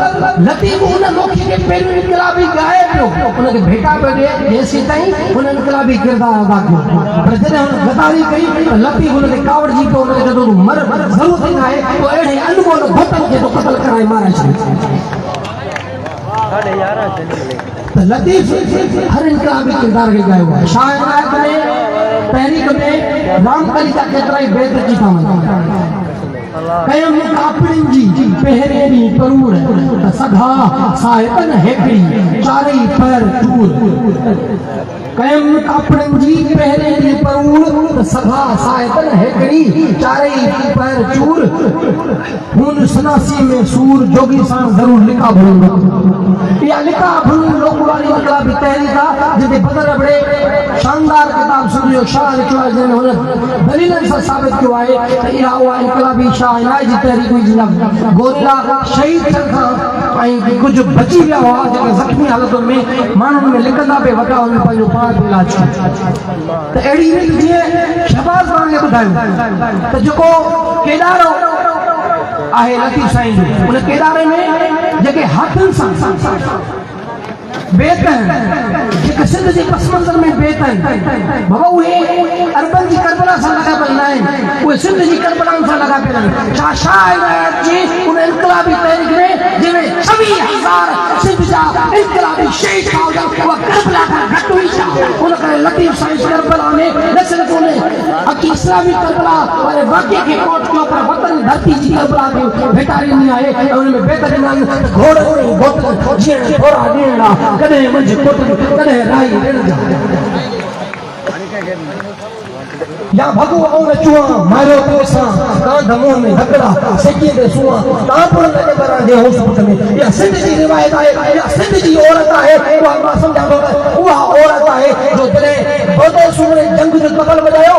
लतीफ़ उन मोखी खे पहिरियों इनकलाबी ॻाए पियो उनखे भेटा पियो ॾिए जेसीं ताईं हुन इनकलाबी किरदार अदा कयो पर जॾहिं हुन गदारी कई त लतीफ़ हुनखे कावड़जी पियो हुनखे चयो तूं मर ज़रूरत न आहे तूं अहिड़े अनमोल भटन खे तूं क़तल कराए मारे छॾ त लतीफ़ हर इनकलाबी किरदार खे ॻायो आहे शाह इनायत में तहरीक में रामकली जा केतिरा ई बैत अची था वञनि कयम कापड़िन जी पहिरें ॾींहुं परूर त सघा साहितन हिकिड़ी चारई पैर चूर कयम कापड़िन जी पहिरें ॾींहुं परूर त सघा साहितन हिकिड़ी चारई पैर चूर हुन सनासी में सूर जोगी सां ज़रूरु लिखा भरूं इहा लिखा भरूं लोक वारी इनकलाबी तहरीक आहे जिते बदर अबड़े शानदार किताब सुनियो शाह लिखियो आहे जंहिं हुन दलीलनि सां साबित कयो आहे त इहा उहा इनकलाबी शाह इनायत जी तहरीक हुई जिन गोरिला शहीद थियण खां ऐं कुझु बची विया हुआ जेके ज़ख़्मी हालतुनि में माण्हुनि में लिखंदा पिया वॻा हुन पंहिंजो पाण इलाज कयो त अहिड़ी रीति जीअं शहबाज़ खान खे ॿुधायो त जेको केॾारो आहे लतीफ़ साईं जो उन केॾारे में जेके हथनि सां बेत जेके सिंध जे पस मंज़र में बेत आहिनि बाबा उहे अरबन जी करबला सां लॻापियल न आहिनि उहे सिंध जी करबलाउनि सां लॻापियल आहिनि छा शाह जी उन इनकलाबी तहरीक में जंहिंमें 26,000 सिंध जा इनकलाबी शहीद था हुजनि उहा करबला खां घटि हुई छा उन करे लतीफ़ साईं करबला में न सिर्फ़ु उन अकी इस्लामी करबला वारे वाक़िए खे कोट कयो पर वतन धरती जी करबला खे भेटारी ॾिनी आहे ऐं उन में बेत ॾिना आहिनि घोड़नि बोतल जीअं थोरा ॾियण कॾहिं मुंहिंजे पुट कॾहिं राई ॾिण जा या भॻो ऐं चूहा मारियो तोसां कांध मुंहं में धकड़ा सेकीअ ते सुआ तापुड़ लॻे करण जे होश पुट में इहा सिंध जी रिवायत आहे इहा सिंध जी औरत आहे उहा मां सम्झां थो त उहा औरत आहे जो जॾहिं बोधे सूरे जंग जो तबल वॼायो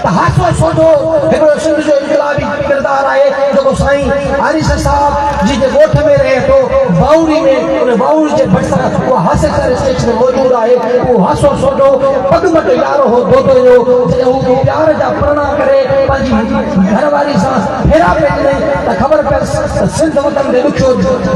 त हासो सोचो हिकिड़ो सिंध जो इनकलाबी किरदारु आहे जेको साईं हारिस साहब जी जे ॻोठ में रहे थो बाउरी में उन बाउरी जे भरिसां उहा हासे करे स्टेज में मौजूदु आहे उहो हासो सोचो पगमट यारो हो दोतो जो जॾहिं हू प्यार जा प्रणा करे पंहिंजी घरवारी सां फेरा पिया ॾिनई त ख़बर पयसि सिंध वतन ते ॾुखियो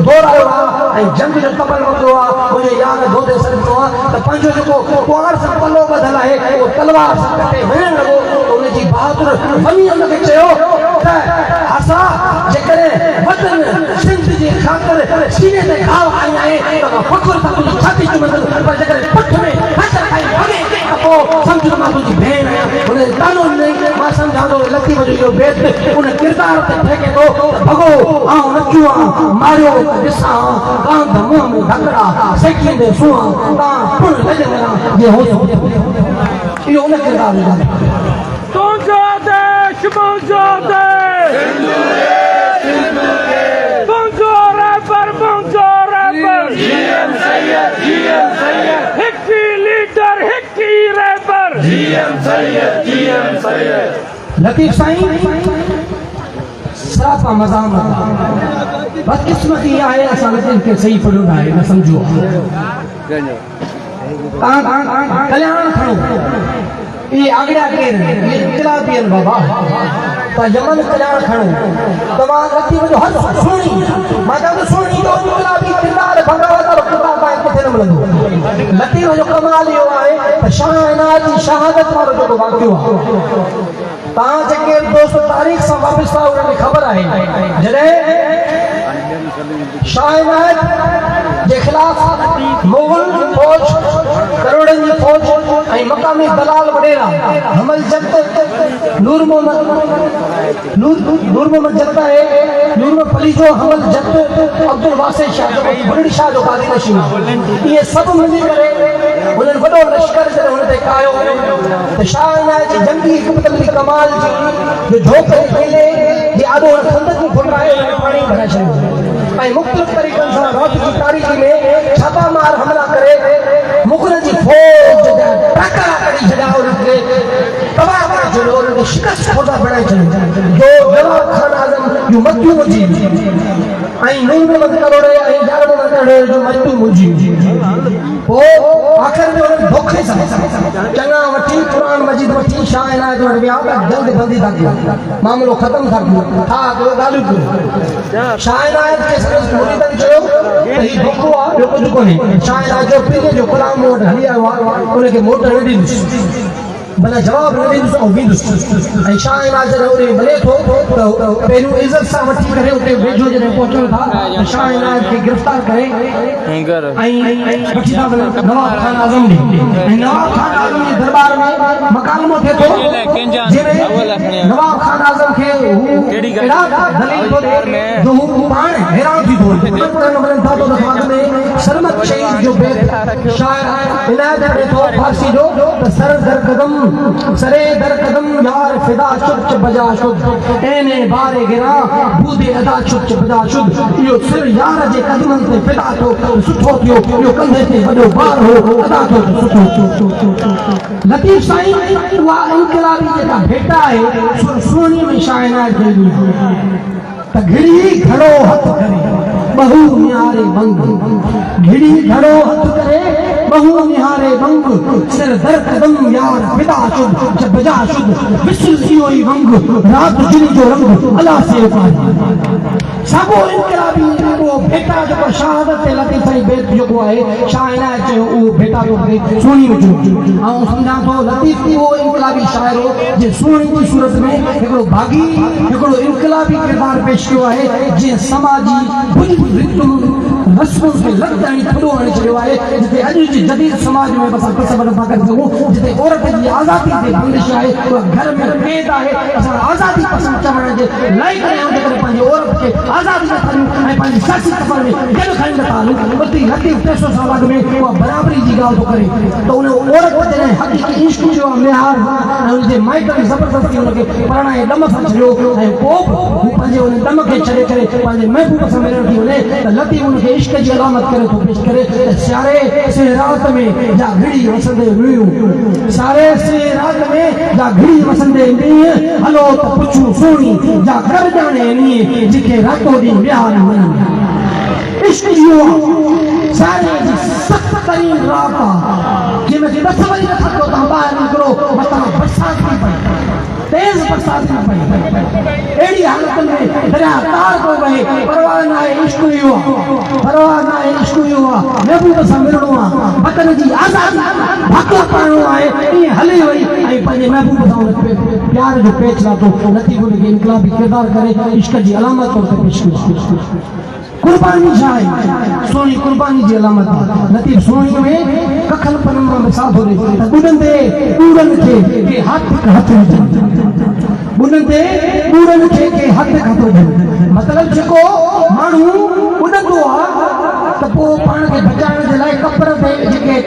दौर आयो आहे ऐं जंग जो तबल वरितो आहे मुंहिंजे यार दोते सॾियो आहे त पंहिंजो जेको कुंवार सां पलो ॿधल आहे उहो तलवार सां कटे वञणु लॻो उनजी बहादुर वञी हुनखे चयो त असां जेकॾहिं वतन सिंध जे ख़ातिर सीने ते घाव आई आहे त मां फ़ख़ुर सां तुंहिंजी छाती चुमंदुसि पर जेकॾहिं पठ में हथ खाई वॻे त पोइ सम्झ मां तुंहिंजी भेण आहियां हुन तानो ॾिनई मां सम्झां थो लतीफ़ जो इहो बेत उन किरदार ते ठेके थो त भॻो ऐं नचूं मारियो ॾिसां कांध मुंहं में धकड़ा सेकीअ ते सुआ तव्हां पुण लॻे वञा जीअं हो इहो उन किरदार जो Bonjour, rapper. GM Sayyid. Hickey leader, Hickey rapper. GM Sayyid. Latif साईं सरापा मज़ाम बदकिस्मती आहे असां लतीफ़ खे सही पढ़ियो न आहे न सम्झो कल्याण खणो ये आगड़ा केर ये इनकलाबी आहिनि बाबा त यमन कल्याण खणो तव्हां लतीफ़ जो हर सुणी मां चवां सुणी जो इनकलाबी किरदार भॻवत और किताब आहे किथे न मिलंदो लतीफ़ जो कमाल इहो आहे त शाह इनायत जी शहादत वारो जेको वाक़ियो आहे तव्हां जेके दोस्त तारीख़ सां वापसि था उन्हनि खे ख़बर आहे जॾहिं शाह इनायत जे ख़िलाफ़ मुग़ल फौज करोड़नि जी फौज ऐं मक़ामी दलाल वॾेरा हमल जत नूर मोहम्मद जत आहे नूर मोहम्मद अली जो हमल जत अब्दुल वासिद शाह जो बुलंद शाह जो कादी नशीन इहे सभु मिली करे उन्हनि वॾो लश्कर जॾहिं हुन ते कायो त शाह इनायत जी जंगी हिकमत कमाल जी जो झोक खेले जे आॾो खंदक में फुटाए पाणी भराए छॾियो ऐं मुख़्तलिफ़ तरीक़नि सां रात जी तारीख़ में छापामार हमला करे मुग़ल जी फौज टकरा कढी छॾिया उनखे तबाह करे छॾियो उनखे शिकस्त खोटा बणाए छॾियो जो नवाब खान आज़म जो मत्थू मुंझी ऐं नूर मोहम्मद करोड़े ऐं यार मोहम्मद करोड़े जो मत्थू मुंझी पोइ आख़िर में उन्हनि धोखे सां चङा वठी क़ुरान मजीद वठी शाह इनायत वटि विया त जल्द बंदी था कयो मामिलो ख़तमु था कयो हा ॿियो ॻाल्हियूं कयो शाह इनायत खे मुरीदनि चयो त हीउ धोखो आहे ॿियो कुझु कोन्हे शाह इनायत जो पीर जो ग़ुलाम मूं वटि हली आयो आहे उनखे मोट न ॾींदुसि भला जवाब न ॾींदुसि ऐं वेंदुसि ऐं शाह इनायत जॾहिं उते वञे थो त पहिरियों इज़त सां वठी करे उते वेझो जॾहिं पहुचनि था त शाह इनायत खे गिरफ़्तार करे ऐं वठी था वञनि नवाब खान आज़म ॾे ऐं नवाब खान आज़म जे दरबार में मकालमो थिए थो जंहिंमें नवाब खान आज़म खे अहिड़ा दलील थो ॾे जो हू पाण हैरान थी थो वञे था त बाद में सरमत शहीद जो बेत शाह इनायत करे थो फारसी जो त सरे दर कदम यार फिदा चुप बजा शुद एने बारे गिरा बूदे अदा चुप बजा शुद इहो सिर यार जे कदमनि ते फिदा थियो सुठो थियो इहो कंधे ते वॾो बार हो अदा थियो सुठो लतीफ़ साईं उहा इनकलाबी जेका भेट आहे सुहिणी में शाह इनायत त घिड़ी घणो हथ करे बहु निहारे बंग घिड़ी घड़ो हथ करे बहु निहारे बंग सिर दर कदम यार फिदा शुद जब बजा शुद विसल इयोई बंग रात जिनी जो रंग अला से पाए सबो इनकलाबी वो बेटा जो शहादत लतीफ साईं बेत जो है शायना जो वो बेटा जो सोनी में जो आऊं समझा तो लतीफ की वो इनकलाबी शायर हो जे सोनी की सूरत में एकड़ो भागी एकड़ो इनकलाबी किरदार पेश कियो है जे समाजी बुजुर्ग रितुम रस्मों के लगदानी थोड़ो आने चलियो है जिते अज जी जदीद समाज में बस तस्वर पा कर सकूं जिते औरत की आजादी के बंदिश है वो घर में कैद है असा आजादी पसंद चवण जे लाई करे हम करे पंहिंजी औरत के आजादी में थालू ऐं पंहिंजी सियासी सफ़र में गॾु खणी था हलूं बल्कि लतीफ़ 300 साल में उहा बराबरी जी ॻाल्हि थो करे त उन औरत जॾहिं हक़ीक़ी इश्क जो मेहार ऐं उनजे माइट खे ज़बरदस्ती उनखे पढ़ाए दम सां छॾियो ऐं पोइ हू पंहिंजे उन दम खे छॾे करे पंहिंजे महबूब सां मिलण थी वञे त लतीफ़ उनखे इश्क जी अलामत करे थो पेश करे त सियारे से रात में जा घड़ी वसंदे हुयूं सारे से रात में जा घड़ी वसंदे ॾींहं हलो त पुछूं सोणी जा कर ॼाणे ॾींहं जेके रातो ॾींहुं विहार वञनि इश्क जो सारे जी सख्त तरीन रात जंहिंमें कि बस वरी न थको तव्हां ॿाहिरि निकिरो मथां बरसात थी पई तेज बरसात थी पई अहिड़ी हालत में दरिया तार थो वहे परवाह न आहे इश्क हुओ परवाह न आहे इश्क हुओ महबूब सां मिलणो आहे वतन जी आज़ादी भाॻो पाइणो आहे ईअं हली वई ऐं पंहिंजे महबूब सां हुन प्यार जो पेच लाथो लतीफ़ उनखे इनकलाबी किरदार करे इश्क जी अलामत तौर ते पेश कयो कुर्बानी है सोनी कुर्बानी जी अलामत लतीफ़ सोनी में कखल पनमा मिसाल हो रही त बुडंदे पूरन के हाथ हथ बुडंदे पूरन के हाथ हथ मतलब जेको माण्हू बुडंदो आहे त पोइ पाण खे बचाइण जे लाइ कपर ते जेके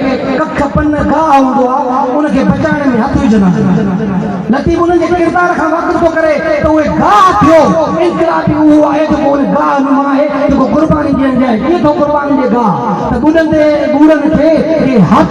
कख पन गाह हूंदो आहे उनखे बचाइण में हथ विझंदा लतीफ़ उनजे किरदार खां वाक़ुफ़ थो करे त उहे गाह थियो इनकलाबी उहो आहे जेको उन गाह नुमा आहे जेको कुर्बानी ॾियण जाए कीअं थो कुर्बानी ॾिए गाह त ॿुॾंदे ॿूरनि खे हथ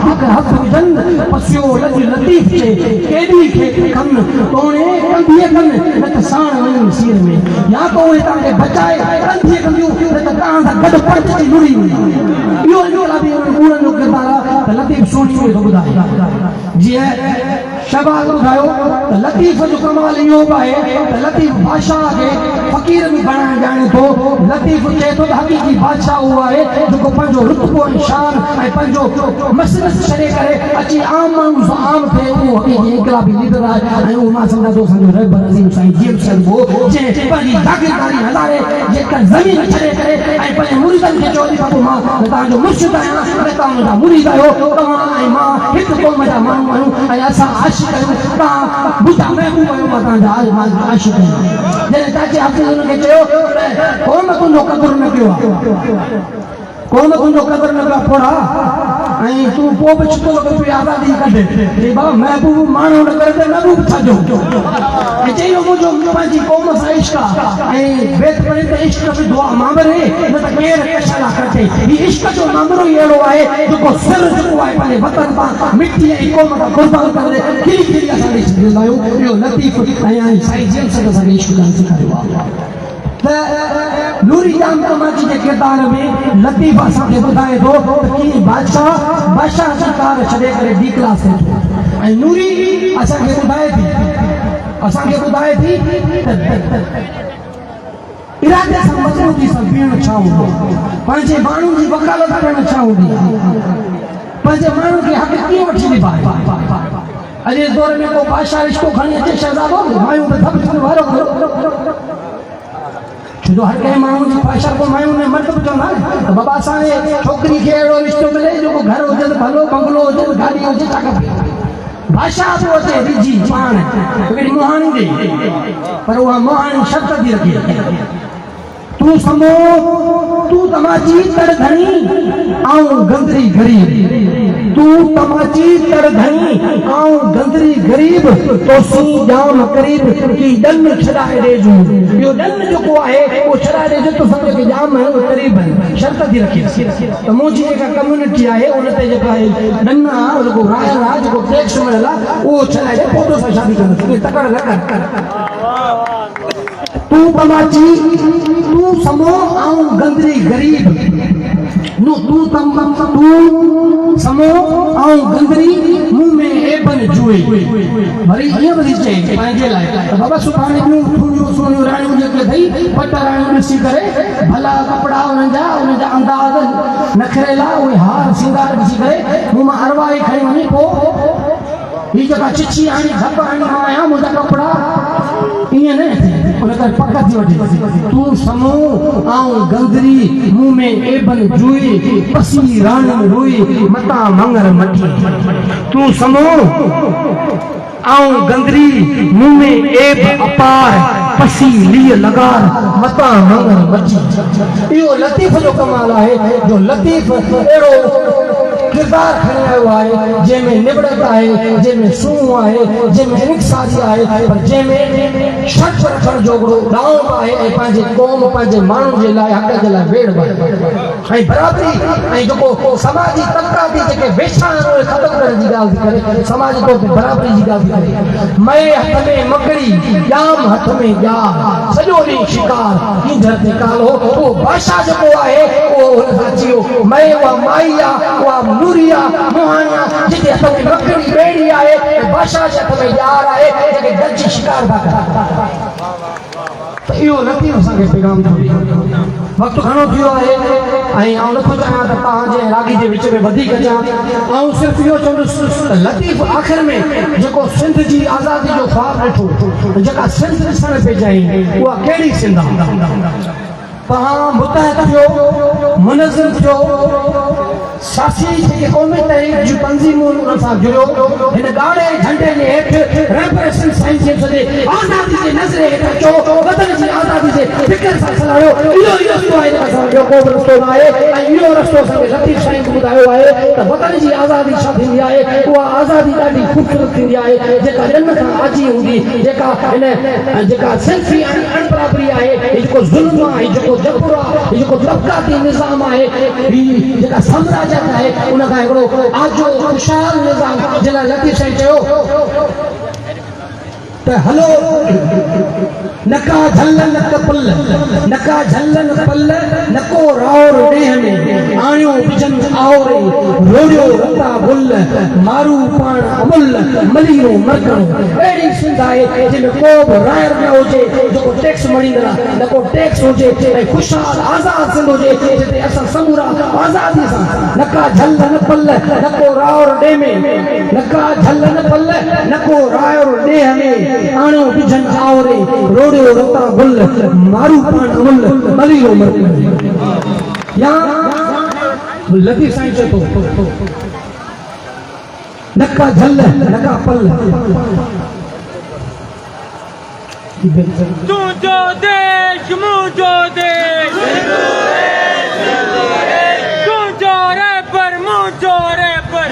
विझनि पसियो लज लतीफ़ चे केॾी खे कनि तोणे कंधीअ कनि न त साण वञनि सीर में या त उहे तव्हांखे बचाए कंधीअ कंदियूं न त तव्हां सां गॾु पड़ती लुड़ी इहो इनकलाबी ॿूरनि जो किरदार आहे त लतीफ़ सोनी में थो ॿुधाए जीअं शहबाज़ ॿुधायो त लतीफ़ जो कमाल इहो बि आहे त लतीफ़ बादशाह खे फ़क़ीर बि बणाइण ॼाणे थो लतीफ़ चए थो त हक़ीक़ी बादशाह उहो आहे जेको पंहिंजो रुतबो ऐं शान ऐं पंहिंजो मसलस छॾे करे अची आम माण्हू सां आम थिए उहो हक़ीक़ी इनकलाबी लीडर आहे ऐं उहो मां सम्झा थो असांजो रहबर अज़ीम साईं जीअं सघिबो जंहिं पंहिंजी जागीरदारी हलारे जेका ज़मीन छॾे करे ऐं पंहिंजे मुरीदनि खे चयो थी बाबू मां तव्हांजो मुर्शिद आहियां ऐं तव्हां मुंहिंजा मुरीद आहियो तव्हां ऐं मां हिकु क़ौम जा माण्हू आहियूं ऐं असां आशिक़ आहियूं तव्हां ॿुधा महबूब आहियो मां तव्हांजा आशिक़ आहियां जॾहिं चाचे हफ़्ते हुनखे चयो कौन तुंहिंजो क़दुरु न कयो आहे कौन तुंहिंजो क़दुरु न कयो आहे पोड़ा ऐं तूं पोइ बि छितो लॻो पियो आज़ादी कढे बाबा महबूब माण्हू न करे त महबूब छाजो ऐं चई मुंहिंजो पंहिंजी क़ौम सां इश्क आहे ऐं बेत पढ़े त इश्क बि दुआ मामरे न त केरु कशा कटे हीउ इश्क जो मामरो ई अहिड़ो आहे जेको सिर जेको आहे पंहिंजे वतन तां मिटी ऐं क़ौम खां क़ुर्बान करे खिली खिली असां ॾेई छॾींदा आहियूं इहो लतीफ़ ऐं साईं जिन सां असांखे इश्क कान सेखारियो आहे त नूरी जाम तमाची जे किरदार में लतीफ़ असांखे ॿुधाए थो त कीअं बादशाह सरकार छॾे करे डी क्लास थिए थो ऐं नूरी असांखे ॿुधाए थी इरादे सां मज़बूती सां बीहण छा हूंदो पंहिंजे माण्हुनि जी वकालत करण छा हूंदी पंहिंजे माण्हुनि खे हक़ कीअं वठी निभाए अॼु जे दौर में को बादशाह रिश्तो खणी अचे शहज़ादो मायूं त सभु चवनि वारो जो हर कंहिं माण्हू जी ख़्वाहिश को मायूं ने मर्द बि चवंदा आहिनि त बाबा असांजे छोकिरी खे अहिड़ो रिश्तो मिले जेको घर हुजे त भलो बंगलो हुजे गाॾी हुजे छा खपे बादशाह थो अचे रिझी पाण हिकिड़ी मुहाणी ॾे पर उहा मुहाणी शर्त थी रखे तूं समो तूं तमाची तर धणी ऐं गंदरी ग़रीब तूं तमाची तर धणी ऐं गंदरी ग़रीब तोसीं जाम क़रीब की ॾन छॾाए ॾिजो इहो ॾन जेको आहे उहो छॾाए ॾिजो त सम्झ के जाम क़रीब आहिनि शर्त थी रखे त मुंहिंजी जेका कम्यूनिटी आहे उन ते जेका ॾन आहे जेको रायल आहे जेको टैक्स मिलियल आहे उहो छॾाए ॾे पोइ तोसां शादी कंदुसि तकड़ न कर तू तमाची तू समो आऊं गंदरी गरीब नु तू समो आऊं गंदरी मुंह में एबन जुए वरी ये बदी चे पंहिंजे लाइ त बाबा सुभाणे ॿियूं थोड़ियूं सोनियूं राणियूं जेके अथई पट राणियूं ॾिसी करे भला कपिड़ा उन्हनि जा अंदाज़ नखरेला उहे हार सिंगार ॾिसी करे मुंह मां अरवाई खणी वञी पोइ ही जेका चिची आणी धप आणी आया मुंहिंजा कपिड़ा ईअं न उन करे पक थी वठे तूं समो आऊं गंदरी मुंह में एबन जुई पसी राणी रोई मता मंगर मटी तूं समो आऊं गंदरी मुंह में एब अपार पसी लीह लगार मता मंगर मटी इहो लतीफ़ जो कमाल आहे जो लतीफ़ अहिड़ो किरदार खणी आयो आहे जंहिंमें निबड़त आहे जंहिंमें सूंह आहे जंहिंमें निकसारी आहे पर जंहिंमें शक रखण जो हिकिड़ो गांव आहे ऐं पंहिंजे क़ौम पंहिंजे माण्हुनि जे लाइ हक़ जे लाइ वेड़ आहे ऐं बराबरी ऐं जेको समाजी तबक़ाती जेके वेठा आहिनि उहे ख़तमु करण जी ॻाल्हि थी करे समाजी तौर ते बराबरी जी ॻाल्हि थी करे मए हथ में मकड़ी ॼाम हथ में ॼाम सॼो ॾींहुं शिकार ईंदड़ ते कालो उहो बादशाह जेको आहे उहो हुन सां अची वियो मए उहा माई आहे उहा नूरिया मोहानिया जिते हथ में मकड़ी ॿेड़ी आहे ऐं बादशाह जे हथ में ॼार आहे जेके गॾिजी शिकार था करनि त इहो लतीफ़ असांखे पैगाम थो ॾिए वक़्तु घणो थियो आहे ऐं आउं नथो चाहियां त तव्हांजे रागी जे विच में वधीक अचां आउं सिर्फ़ु इहो चवंदुसि लतीफ़ आख़िर में जेको सिंध जी आज़ादी जो ख्वाबु ॾिठो जेका सिंध ॾिसण पे चाही उहा कहिड़ी सिंध आहे तव्हां मुतहद थियो मुनज़िम थियो सासी जेके क़ौमी तहरीक जूं तंज़ीमूं उन सां जुड़ियो हिन ॻाढ़े झंडे जे हेठि रेप्रेसेंट साइंस जे सॼे आज़ादी जे नज़रे हेठि अचो वतन जी आज़ादी जे फ़िक्र सां सलाहियो इहो ई रस्तो आहे हिन सां ॿियो को बि रस्तो न आहे ऐं इहो रस्तो असांखे लतीफ़ साईं ॿुधायो आहे त वतन जी आज़ादी छा थींदी आहे उहा आज़ादी ॾाढी ख़ूबसूरत थींदी आहे जेका ॼन खां आजी हूंदी जेका सिंफ़ी अणबराबरी आहे जेको ज़ुल्म आहे जेको जबर आहे जेको तबक़ाती निज़ाम आहे जेका साम्राज्य आहे उन खां हिकिड़ो आजो खुशहाल निज़ाम जे लाइ लतीफ़ साईं चयो त हलो नका झलन पल नका झलन पल नको राउर ॾेह में आणियो बिजन आवरे रोड़ियो रता गुल मारू पाण अमुल मलियो मरकणो अहिड़ी सिंध आहे जंहिंमें को बि रायर न हुजे जेको टैक्स मणींदड़ न को टैक्स हुजे ऐं ख़ुशहाल आज़ाद सिंध हुजे जिते असां समूरा आज़ादी सां नका झलन पल नको राउर ॾेह में नका झलन पल नको राउर ॾेह में आणियो बिजन आवरे रोड़ियो रता गुल मारू पाण अमुल मलियो मरकणो या लतीफ़ साईं चए थो नका झल नका पल तुझो देश मुझो देश तुझो रैपर मुझो रैपर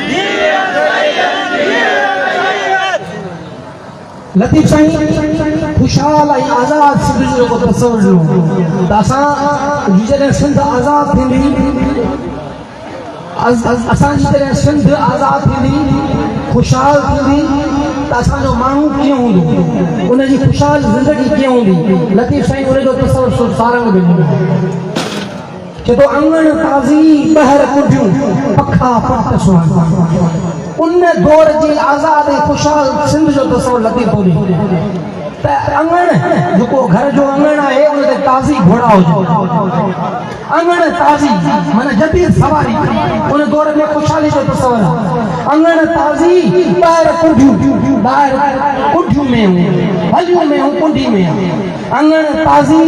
लतीफ़ साईं खुशहाल ऐं आज़ाद सिंध जो जेको तस्वुर ॾिनो त असां जॾहिं सिंध आज़ाद थींदी असांजी जॾहिं सिंध आज़ाद थींदी खुशहाल थींदी त असांजो माण्हू कीअं हूंदो उनजी खुशहाल ज़िंदगी कीअं हूंदी लतीफ़ साईं उनजो तस्वुर सारंग में ॾिनो चए थो अंगण ताज़ी ॿाहिरि कुंडियूं पखा पट सुहाना उन दौर जी आज़ाद ऐं खुशहाल सिंध जो तस्वुर लतीफ़ थो ॾिए त अंगण जेको घर जो अंगण आहे उन ते ताज़ी घोड़ा हुजे अंगण ताज़ी माना जदीद सवारी उन दौर में खुशहाली जो तस्वुर आहे अंगण ताज़ी ॿाहिरि कुंडियूं में हलियूं में कुंडी में अंगण ताज़ी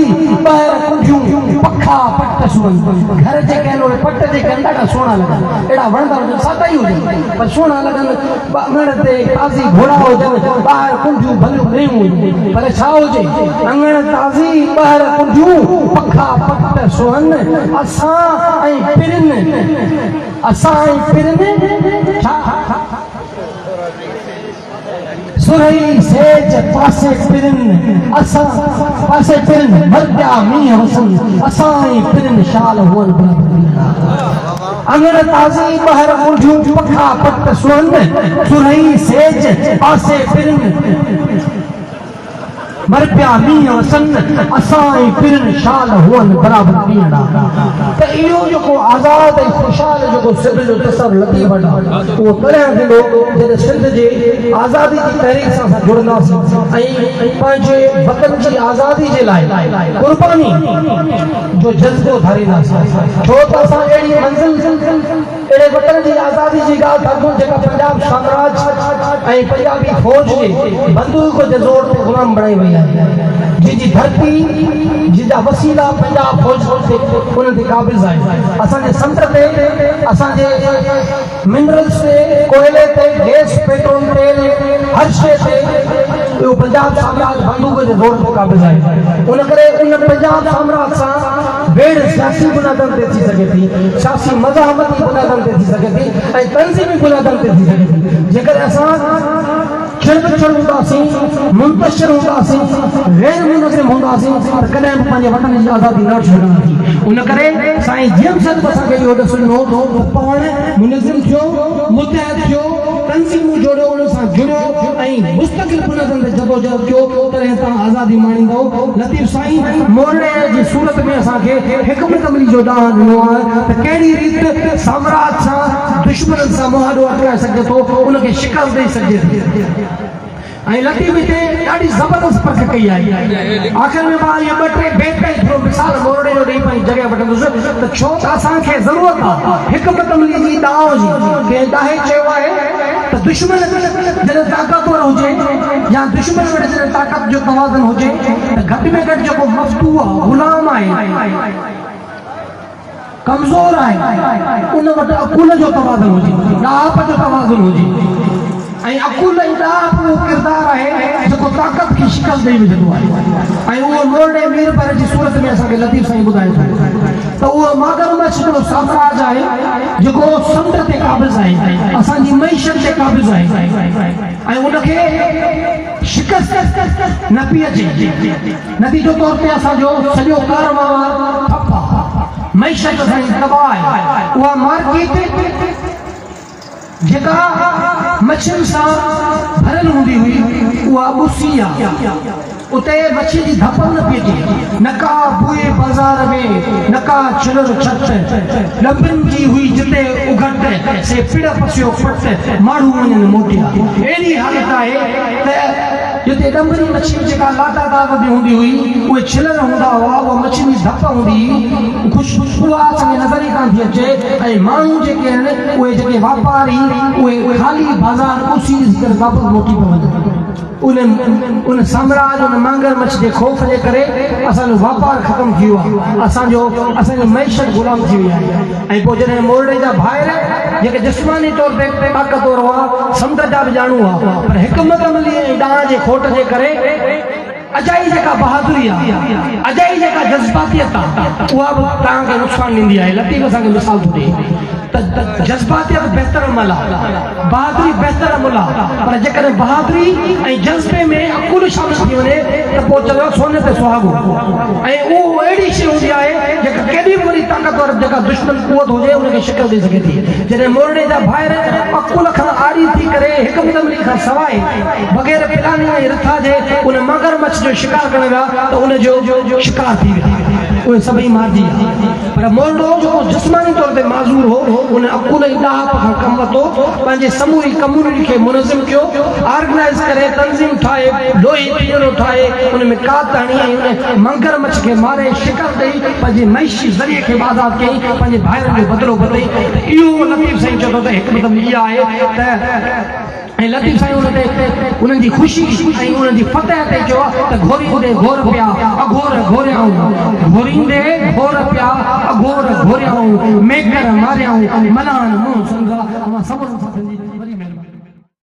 ॿाहिरि कुंडियूं पखा पट सुहनि घर जेके आहिनि उहे पट जेके आहिनि ॾाढा सुहिणा लॻनि अहिड़ा वणंदा हुजनि सादा ई हुजनि पर सुहिणा लॻनि अंगण ते ताज़ी घोड़ा हुजनि ॿाहिरि कुंडियूं भलियूं नयूं हुजनि पर छा हुजे अंगण ताज़ी ॿाहिरि कुंडियूं पखा पट सुहनि असां ऐं पिरनि छा सुरई सेज पासे पिरन असां पासे पिरन मर्दा मींह हुसन असां ऐं पिरन शाल हुअन अंगण ताज़ी ॿाहिरि कुंडियूं पखा पट सुहनि सुरई सेज पासे पिरन मर पिया मींहं वसन असां ऐं पिरनि शाल हुअनि बराबरि पीअणा त इहो जेको आज़ाद ऐं ख़ुशहाल जेको सिंध जो तसर लतीफ़ वॾा उहो तॾहिं थींदो जॾहिं सिंध जे आज़ादी जी तहरीक सां असां जुड़ंदासीं ऐं पंहिंजे वतन जी आज़ादी जे लाइ क़ुर्बानी जो जज़्बो धारींदासीं छो त असां अहिड़ी मंज़िल अहिड़े वतन जी आज़ादी जी ॻाल्हि था कयूं जेका पंजाब साम्राज्य ऐं पंजाबी फ़ौज जे बंदूक जे ज़ोर ते ग़ुलाम बणाई वई आहे जंहिंजी धरती जंहिंजा वसीला पंजाब फ़ौज ते उन ते क़ाबिज़ आहे असांजे समुंड ते असांजे मिनरल्स ते कोयले ते गैस पेट्रोल तेल हर शइ ते इहो पंजाब साम्राज्य बंदूक जे ज़ोर ते क़ाबिज़ आहे उन करे उन पंजाब साम्राज्य सां वेड़ सियासी बुनियादनि ते थी सघे थी सियासी मज़हबती बुनियादनि ते थी सघे थी ऐं तंज़ीमी बुनियादनि ते थी सघे थी जेकर असां छिड़बिछड़ हूंदासीं मुंतशिर हूंदासीं गैर मुनज़िम हूंदासीं त कॾहिं बि पंहिंजे वतन जी आज़ादी न छॾंदासीं उन करे साईं जेम्स असांखे इहो ॾिसणो त पाण मुनज़िम थियो मुतहद थियो तंज़ीमूं जोड़ियो उन सां जुड़ियो ऐं मुस्तक़िल बुनियादनि ते जदोजहद कयो तॾहिं तव्हां आज़ादी माणींदव लतीफ़ साईं मोरड़े जी सूरत में असांखे हिकमत अमली जो ॾांहुं ॾिनो आहे त कहिड़ी रीति साम्राज्य सां दुश्मननि सां मुआदो अटकाए सघे थो उनखे शिकस्त ॾेई सघे थी ऐं लतीफ़ ते ॾाढी ज़बरदस्त परख कई आहे आख़िर में मां इहे ॿ टे बेट थोरो मिसाल मोरड़े जो ॾेई पंहिंजी जॻह वठंदुसि त छो त असांखे ज़रूरत आहे हिकमत अमली जी ॾांहुं जी कंहिं ॾाहे चयो आहे त दुश्मन जॾहिं ताक़तवर हुजे या दुश्मन वटि जॾहिं ताक़त जो तवाज़ुन हुजे त घटि में घटि जेको मफ़्तू आहे ग़ुलाम आहे कमज़ोर आहे उन वटि अक़ुल जो तवाज़ुन हुजे ॾाहप जो तवाज़ुन हुजे ऐं अक़ुल ऐं ॾाहप उहो किरदारु आहे जेको ताक़त खे शिकस्त ॾेई विझंदो आहे ऐं उहो मोरड़े मीर पर जी सूरत में असांखे लतीफ़ साईं ॿुधाए थो त उहो मगरमच्छ जो साम्राज्य आहे जेको समुंड ते क़ाबिज़ आहे असांजी मईशत ते क़ाबिज़ आहे ऐं उनखे शिकस्त न पई अचे नतीजो तौर ते असांजो सॼो कारोबार ठप आहे मईशत असांजी तबाह आहे उहा मार्केट जेका मच्छियुनि सां भरियल हूंदी हुई उहा ॿुसी आहे उते मच्छी जी धप न पई अचे न का बुए बाज़ार में न का चिलर छत लंबनि जी हुई जिते उघट से पिड़ पसियो पट माण्हू वञनि मोटिया अहिड़ी हालत आहे त जिते डंबरी मच्छी जेका लाटा दाग में हूंदी हुई उहे छिलर हूंदा हुआ उहा मच्छी जी धप हूंदी ख़ुशबू असांखे नज़र ई कान थी अचे ऐं माण्हू जेके आहिनि उहे जेके वापारी उहे ख़ाली बाज़ार ॿुसी ॾिसी करे वापसि मोटी पवनि उन साम्राज्य उन मगरमच्छ जे ख़ौफ़ जे करे असांजो वापारु ख़तमु थी वियो आहे असांजी मईशत ग़ुलाम थी वई आहे ऐं पोइ जॾहिं मोरड़े जा भाइर जेके जिस्मानी तौर ते ताक़तवर हुआ समुंड जा बि ॼाणू हुआ पर हिकमत अमली ऐं ॾांहं जे खोट जे करे अजाई जेका बहादुरी आहे अजाई जेका जज़्बातियत आहे उहा बि तव्हांखे नुक़सानु ॾींदी आहे लतीफ़ असांखे मिसाल थो ॾिए त जज़्बातियत बहितर अमल आहे बहादुरी बहितर अमल आहे पर जेकॾहिं बहादुरी ऐं जज़्बे में अकुल शामिल थी वञे त पोइ चवंदो सोने ते सुहागो ऐं उहो अहिड़ी शइ हूंदी आहे जेका केॾी बि वॾी ताक़तवर जेका दुश्मन कुवत हुजे उनखे शिकस्त ॾेई सघे थी जॾहिं मोरड़े जा भाइर अकुल खां आरी थी करे हिकमत अमली खां सवाइ बग़ैर प्लानिंग ऐं रिथा जे उन मगरमच्छ जो शिकार करण विया त उनजो शिकार थी विया उहे सभई मारिजी पर मोरड़ो जेको जिस्मानी तौर ते माज़ूर हो उन अकुल ऐं ॾाहप खां कमु वरितो पंहिंजे समूरी कम्यूनिटी खे मुनज़िम कयो ऑर्गेनाइज़ करे तंज़ीम ठाहे लोही पीअणो ठाहे उन में कात हणी ऐं उन मगरमच्छ खे मारे शिकस्त ॾेई पंहिंजे मईशी ज़रिए खे आज़ादु कयईं पंहिंजे भाइरनि जो बदिलो बदिलई इहो लतीफ़ साईं चवंदो त हिकु मतिलबु इहा आहे त ऐं लतीफ़ साईं उन ते उन्हनि जी ख़ुशी ऐं उन्हनि जी फतह ते चयो त घोरींदे घोर पिया अघोर घोरियाऊं घोरींदे घोर पिया अघोर घोरियाऊं मेकर मारियाऊं मलान मुंहुं संगा सभु